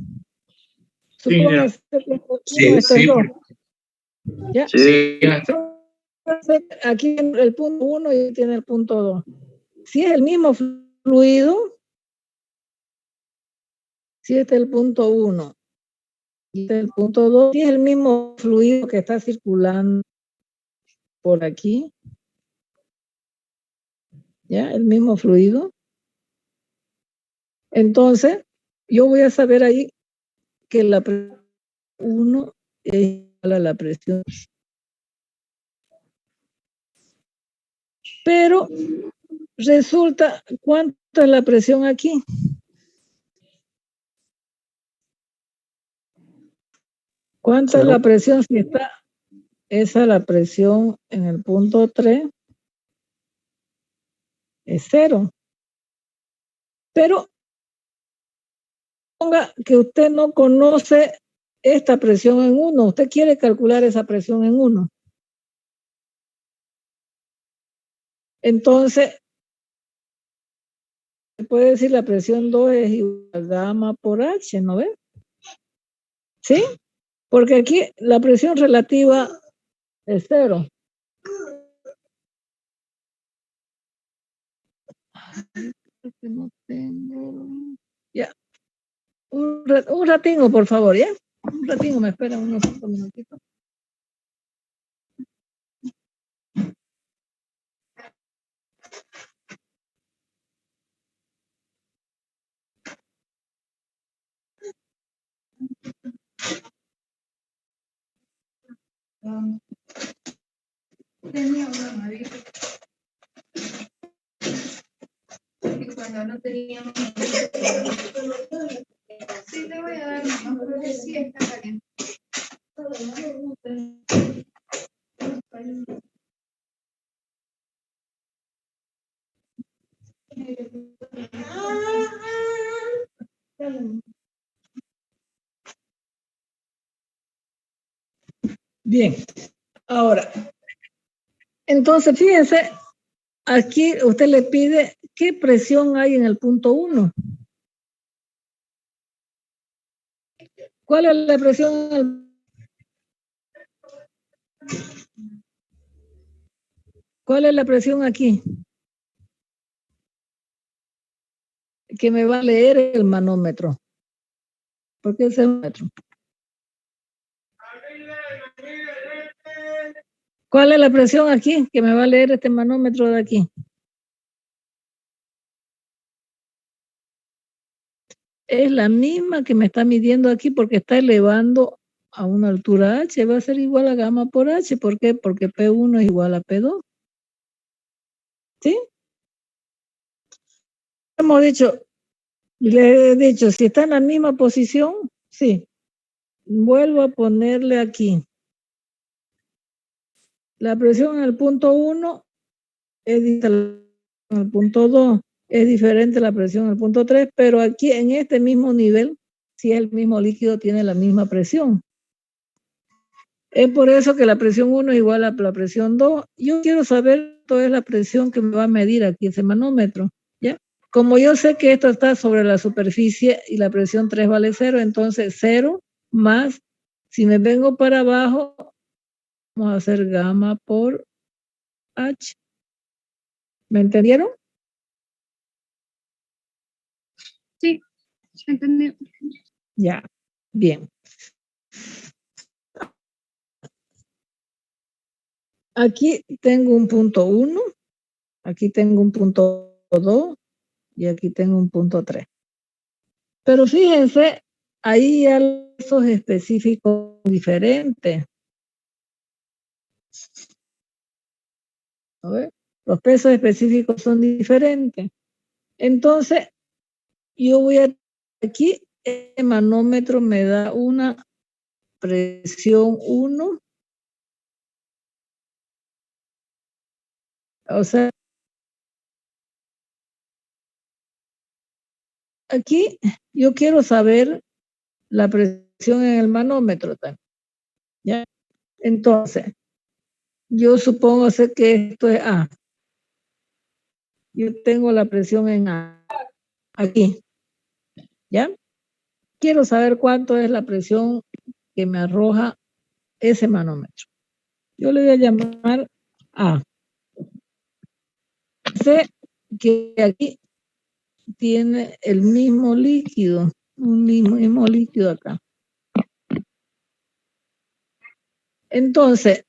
S1: Supóngase que esto es 2. ¿Ya?
S4: Sí,
S1: Aquí el punto 1 y tiene el punto 2. Si es el mismo fluido, si este es el punto 1 y este es el punto 2, si es el mismo fluido que está circulando por aquí, ¿ya? El mismo fluido. Entonces, yo voy a saber ahí que la presión 1 es igual a la presión. Pero resulta, ¿cuánto es la presión aquí? ¿Cuánta es la presión si está? Esa es la presión en el punto 3. Es 0. Pero ponga que usted no conoce esta presión en 1. Usted quiere calcular esa presión en 1. Entonces, se puede decir la presión 2 es igual a gamma por H, ¿no ve? ¿Sí? Porque aquí la presión relativa es 0. No tengo. Ya. Un ratingo, por favor, ¿ya? Un ratingo, me espera unos 5 minutitos. Tenía una María. Y cuando no teníamos. Sí, le voy a dar más, porque sí está caliente. Bien, ahora, entonces fíjense, aquí usted le pide qué presión hay en el punto 1. ¿Cuál es la presión? ¿Cuál es la presión aquí? Que me va a leer el manómetro. ¿Por qué es el manómetro? ¿Cuál es la presión aquí que me va a leer este manómetro de aquí? Es la misma que me está midiendo aquí porque está elevando a una altura H. Va a ser igual a gamma por H. ¿Por qué? Porque P1 es igual a P2. ¿Sí? Hemos dicho, le he dicho, si está en la misma posición, sí. Vuelvo a ponerle aquí. La presión en el punto 1 es diferente en el punto 2. Es diferente la presión en el punto 3, pero aquí en este mismo nivel, si es el mismo líquido, tiene la misma presión. Es por eso que la presión 1 es igual a la presión 2. Yo quiero saber cuál es la presión que me va a medir aquí ese manómetro, ¿ya? Como yo sé que esto está sobre la superficie y la presión 3 vale 0, entonces 0 más, si me vengo para abajo, vamos a hacer gamma por H. ¿Me entendieron?
S2: Sí, entendí.
S1: Ya. Bien. Aquí tengo un punto 1, aquí tengo un punto 2 y aquí tengo un punto 3. Pero fíjense, ahí hay pesos específicos diferentes. A ver, los pesos específicos son diferentes. Entonces, yo voy a... Aquí, el manómetro me da una presión 1. O sea, aquí yo quiero saber la presión en el manómetro también. ¿Ya? Entonces, yo supongo que esto es A. Yo tengo la presión en A. Aquí. ¿Ya? Quiero saber cuánto es la presión que me arroja ese manómetro. Yo le voy a llamar A. Sé que aquí tiene el mismo líquido, un mismo líquido acá. Entonces,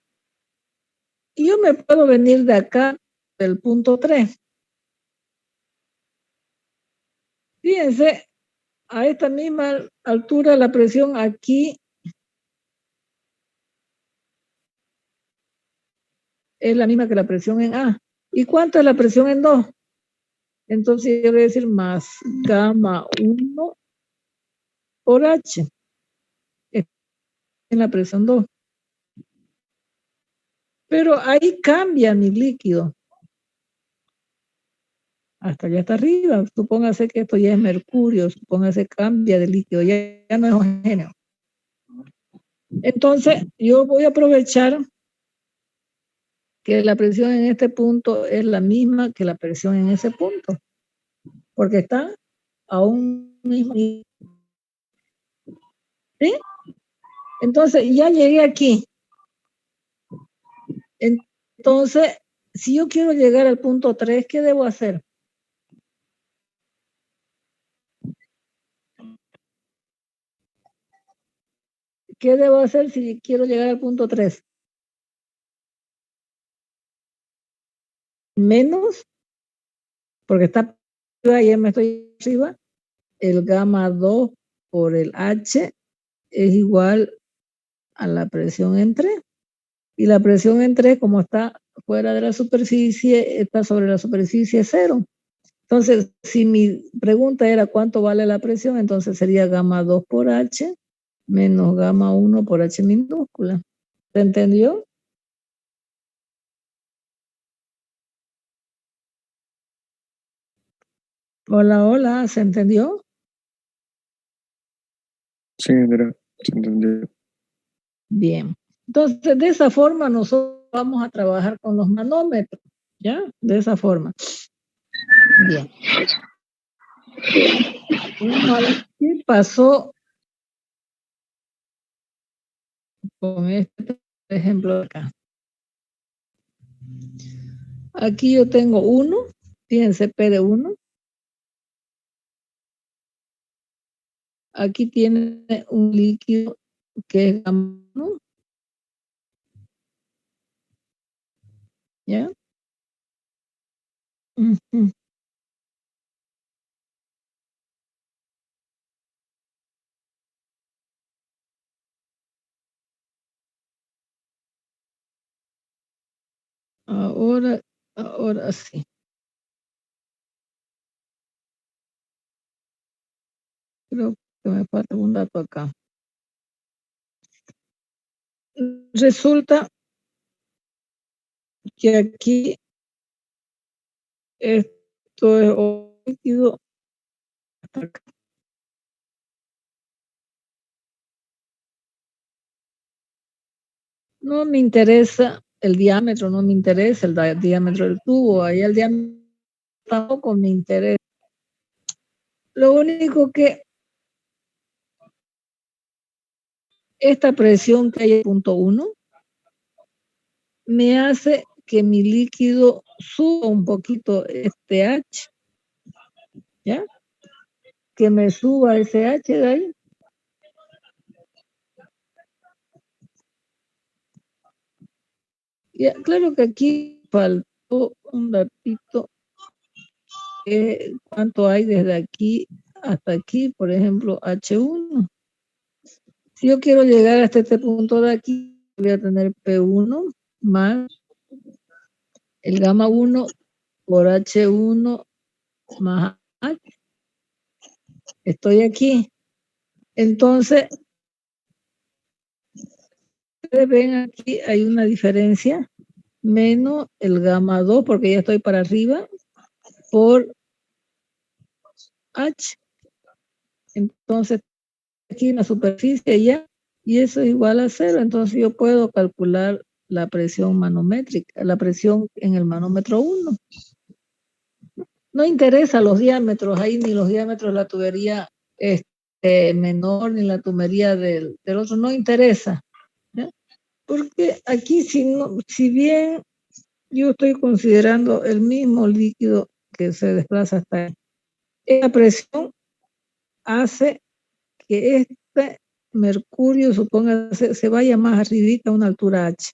S1: yo me puedo venir de acá, del punto 3. Fíjense, a esta misma altura la presión aquí es la misma que la presión en A. ¿Y cuánto es la presión en 2? Entonces yo voy a decir más gamma 1 por H. Es en la presión 2. Pero ahí cambia mi líquido. Hasta allá está arriba. Supóngase que esto ya es mercurio. Supóngase cambia de líquido. Ya no es homogéneo. Entonces yo voy a aprovechar que la presión en este punto es la misma que la presión en ese punto. Porque está a un mismo nivel. ¿Sí? Entonces ya llegué aquí. Entonces, si yo quiero llegar al punto 3, ¿qué debo hacer? ¿Qué debo hacer si quiero llegar al punto 3? Menos, porque está arriba, ya me estoy arriba, el gamma 2 por el H es igual a la presión en 3. Y la presión en 3, como está fuera de la superficie, está sobre la superficie 0. Entonces, si mi pregunta era cuánto vale la presión, entonces sería gamma 2 por H menos gamma 1 por H minúscula. ¿Se entendió? Hola, hola, ¿se entendió?
S3: Sí, Andrea, se entendió.
S1: Bien. Entonces, de esa forma nosotros vamos a trabajar con los manómetros, ¿ya? De esa forma. Bien. ¿Qué pasó con este ejemplo acá? Aquí yo tengo 1, fíjense, P de 1. Aquí tiene un líquido que es gamma 1. ¿Ya? Ahora sí. Creo que me falta un dato acá. Resulta que aquí esto es líquido hasta acá. No me interesa el diámetro, no me interesa el diámetro del tubo, ahí el diámetro tampoco me interesa. Lo único que esta presión que hay en punto 1 me hace que mi líquido suba un poquito este H, ¿ya? Que me suba ese H de ahí. Ya, claro que aquí faltó un datito. ¿Cuánto hay desde aquí hasta aquí? Por ejemplo, H1. Si yo quiero llegar hasta este punto de aquí, voy a tener P1 más el gamma 1 por H1 más H. Estoy aquí. Entonces, ustedes ven aquí, hay una diferencia, menos el gamma 2, porque ya estoy para arriba, por H. Entonces, aquí en la superficie ya, y eso es igual a 0. Entonces, yo puedo calcular la presión manométrica, la presión en el manómetro 1. No interesa los diámetros ahí, ni los diámetros de la tubería menor, ni la tubería del otro, no interesa. ¿Ya? Porque aquí, si bien yo estoy considerando el mismo líquido que se desplaza hasta ahí, esa presión hace que este mercurio, suponga, se vaya más arribita a una altura H.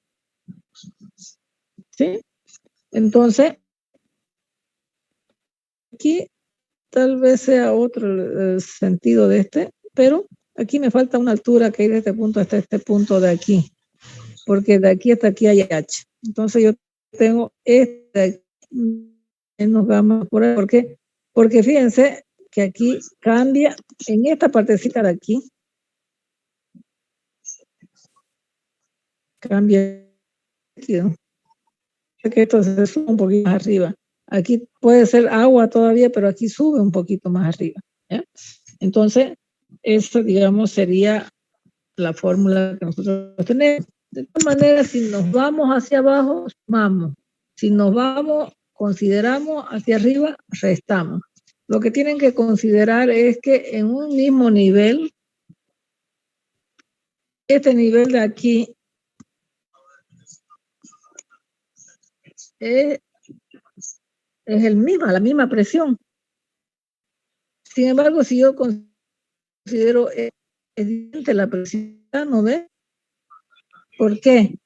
S1: ¿Sí? Entonces, aquí tal vez sea otro el sentido de este, pero aquí me falta una altura que hay de este punto hasta este punto de aquí, porque de aquí hasta aquí hay H. Entonces yo tengo este menos gamma por ahí. ¿Por qué? Porque fíjense que aquí cambia, en esta partecita de aquí, cambia el líquido. Que esto se sube un poquito más arriba. Aquí puede ser agua todavía, pero aquí sube un poquito más arriba. ¿Ya? Entonces, esta, digamos, sería la fórmula que nosotros tenemos. De todas maneras, si nos vamos hacia abajo, sumamos. Si nos vamos, consideramos hacia arriba, restamos. Lo que tienen que considerar es que en un mismo nivel, este nivel de aquí es la misma presión. Sin embargo, si yo considero evidente la presión, ¿no ve? ¿Por qué?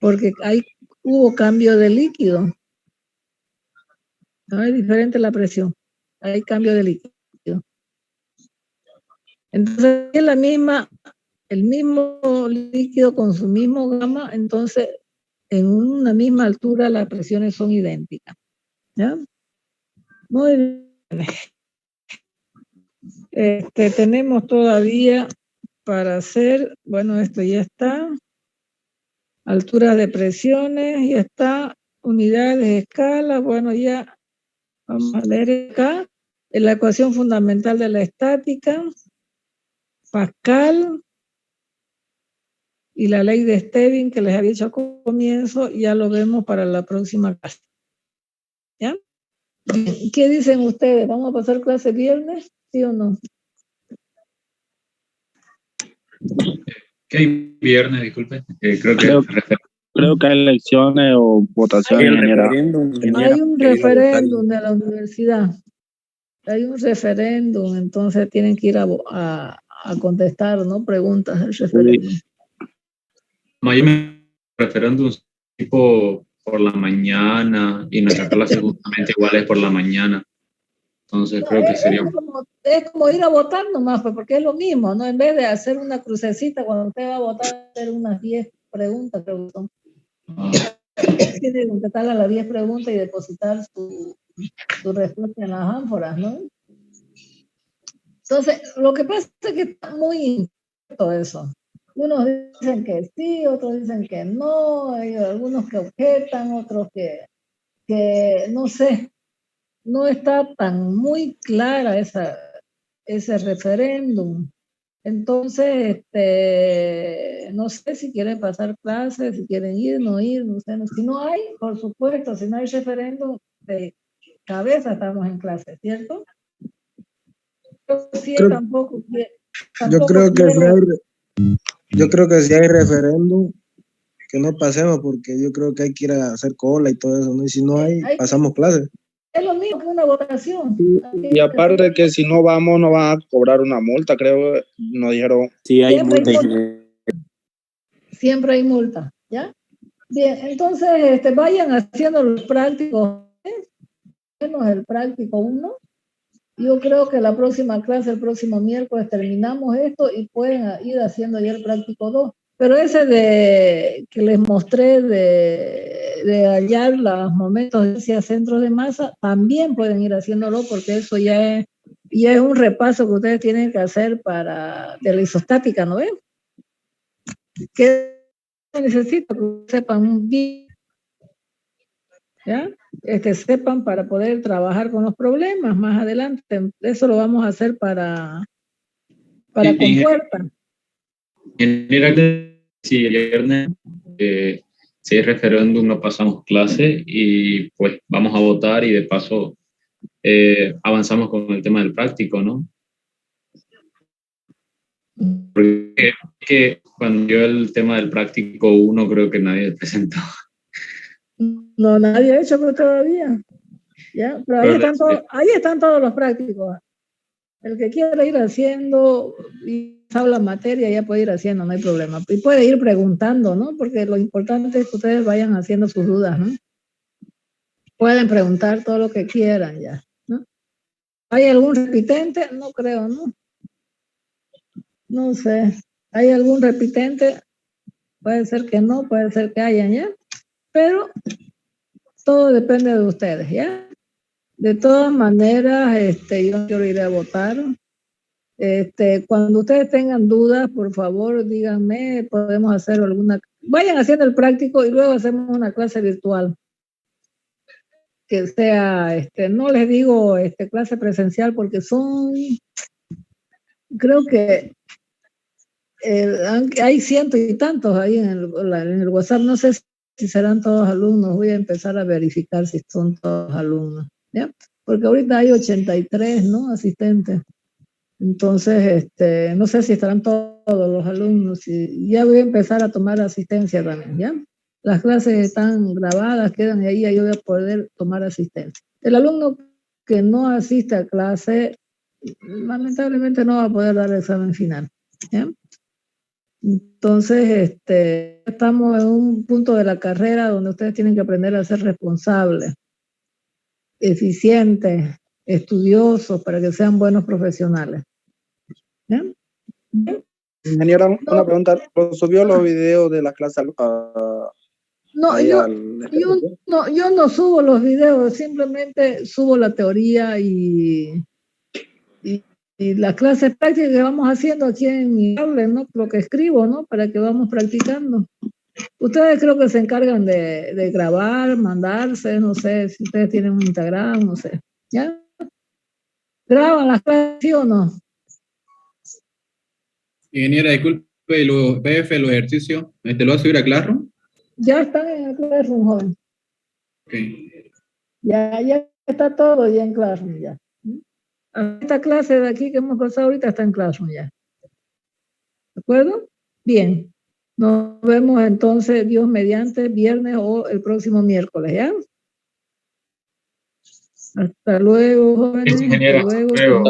S1: Porque hubo cambio de líquido. No es diferente la presión. Hay cambio de líquido. Entonces, es el mismo líquido con su mismo gamma, entonces en una misma altura las presiones son idénticas. ¿Ya? Muy bien. Tenemos todavía para hacer, bueno, esto ya está. Alturas de presiones, ya está. Unidades de escala, bueno, ya vamos a leer acá. La ecuación fundamental de la estática, Pascal, y la ley de Stevin que les había dicho al comienzo, ya lo vemos para la próxima clase. ¿Ya? ¿Qué dicen ustedes? ¿Vamos a pasar clase viernes? ¿Sí o no?
S4: ¿Qué hay viernes? Disculpe.
S7: Creo que hay elecciones o votaciones, ingeniera.
S1: Hay un referéndum de la universidad. Hay un referéndum, entonces tienen que ir a contestar, ¿no? Preguntas del referéndum.
S4: Mayormente referéndum tipo por la mañana y nuestra clase justamente igual es por la mañana. Entonces creo que sería...
S1: Es como ir a votar nomás, pues, porque es lo mismo, ¿no? En vez de hacer una crucecita cuando usted va a votar, hacer unas 10 preguntas, creo que son. Tiene que contestar a las 10 preguntas y depositar su respuesta en las ánforas, ¿no? Entonces, lo que pasa es que está muy incierto eso. Unos dicen que sí, otros dicen que no, hay algunos que objetan, otros que no sé, no está tan muy clara ese referéndum. Entonces, no sé si quieren pasar clases, si quieren ir, no ir, no sé. Si no hay, por supuesto, si no hay referéndum, de cabeza estamos en clase, ¿cierto?
S6: Yo creo que si hay referéndum, que no pasemos, porque yo creo que hay que ir a hacer cola y todo eso, ¿no? Y si no hay, pasamos clases.
S1: Es lo mismo que una votación.
S5: Y aparte que si no vamos, nos van a cobrar una multa, creo, nos dijeron.
S7: Sí, hay multa.
S1: Siempre hay multa, ¿ya? Bien, entonces vayan haciendo los prácticos, menos el práctico 1. Yo creo que la próxima clase, el próximo miércoles, terminamos esto y pueden ir haciendo ya el práctico 2. Pero ese que les mostré de hallar los momentos hacia centros de masa, también pueden ir haciéndolo porque eso ya es un repaso que ustedes tienen que hacer de la isostática, ¿no ven? Que necesito que sepan bien, ¿ya? Sepan para poder trabajar con los problemas más adelante. Eso lo vamos a hacer para compuerta.
S4: Sí, el viernes, si hay referéndum, no pasamos clase y pues vamos a votar y de paso avanzamos con el tema del práctico, ¿no? Porque que cuando yo el tema del práctico 1 creo que nadie presentó.
S1: No, nadie ha hecho todavía. ¿Ya? Pero ahí están todos los prácticos. El que quiera ir haciendo y sabe la materia ya puede ir haciendo, no hay problema. Y puede ir preguntando, ¿no? Porque lo importante es que ustedes vayan haciendo sus dudas, ¿no? Pueden preguntar todo lo que quieran ya, ¿no? ¿Hay algún repitente? No creo, ¿no? No sé. ¿Hay algún repitente? Puede ser que no, puede ser que hayan, ¿ya? Pero todo depende de ustedes, ¿ya? De todas maneras, yo quiero ir a votar. Cuando ustedes tengan dudas, por favor, díganme, podemos hacer vayan haciendo el práctico y luego hacemos una clase virtual. Que sea, no les digo clase presencial porque creo que hay cientos y tantos ahí en el WhatsApp, no sé si serán todos alumnos, voy a empezar a verificar si son todos alumnos, ¿ya? Porque ahorita hay 83, ¿no? Asistentes. Entonces, no sé si estarán todos los alumnos y ya voy a empezar a tomar asistencia también, ¿ya? Las clases están grabadas, quedan ahí, yo voy a poder tomar asistencia. El alumno que no asiste a clase, lamentablemente no va a poder dar el examen final, ¿ya? Entonces, estamos en un punto de la carrera donde ustedes tienen que aprender a ser responsables, eficientes, estudiosos, para que sean buenos profesionales. ¿Ya?
S8: Ingeniera, una pregunta. ¿Subió los videos de la clase
S1: No, yo no subo los videos, simplemente subo la teoría y la clase práctica que vamos haciendo aquí en mi aula, ¿no? Lo que escribo, ¿no? Para que vamos practicando. Ustedes creo que se encargan de grabar, mandarse, no sé, si ustedes tienen un Instagram, no sé. ¿Ya? ¿Graban las clases, sí o no?
S9: Ingeniera, disculpe, los PF, los ejercicios, ¿lo va a subir a Classroom?
S1: Ya están en el Classroom, joven.
S9: Okay.
S1: Ya está todo ya en Classroom, ya. Esta clase de aquí que hemos pasado ahorita está en Classroom ya. ¿De acuerdo? Bien. Nos vemos entonces, Dios mediante, viernes o el próximo miércoles, ¿ya? Hasta luego, jóvenes.
S4: Ingeniera,
S1: hasta luego.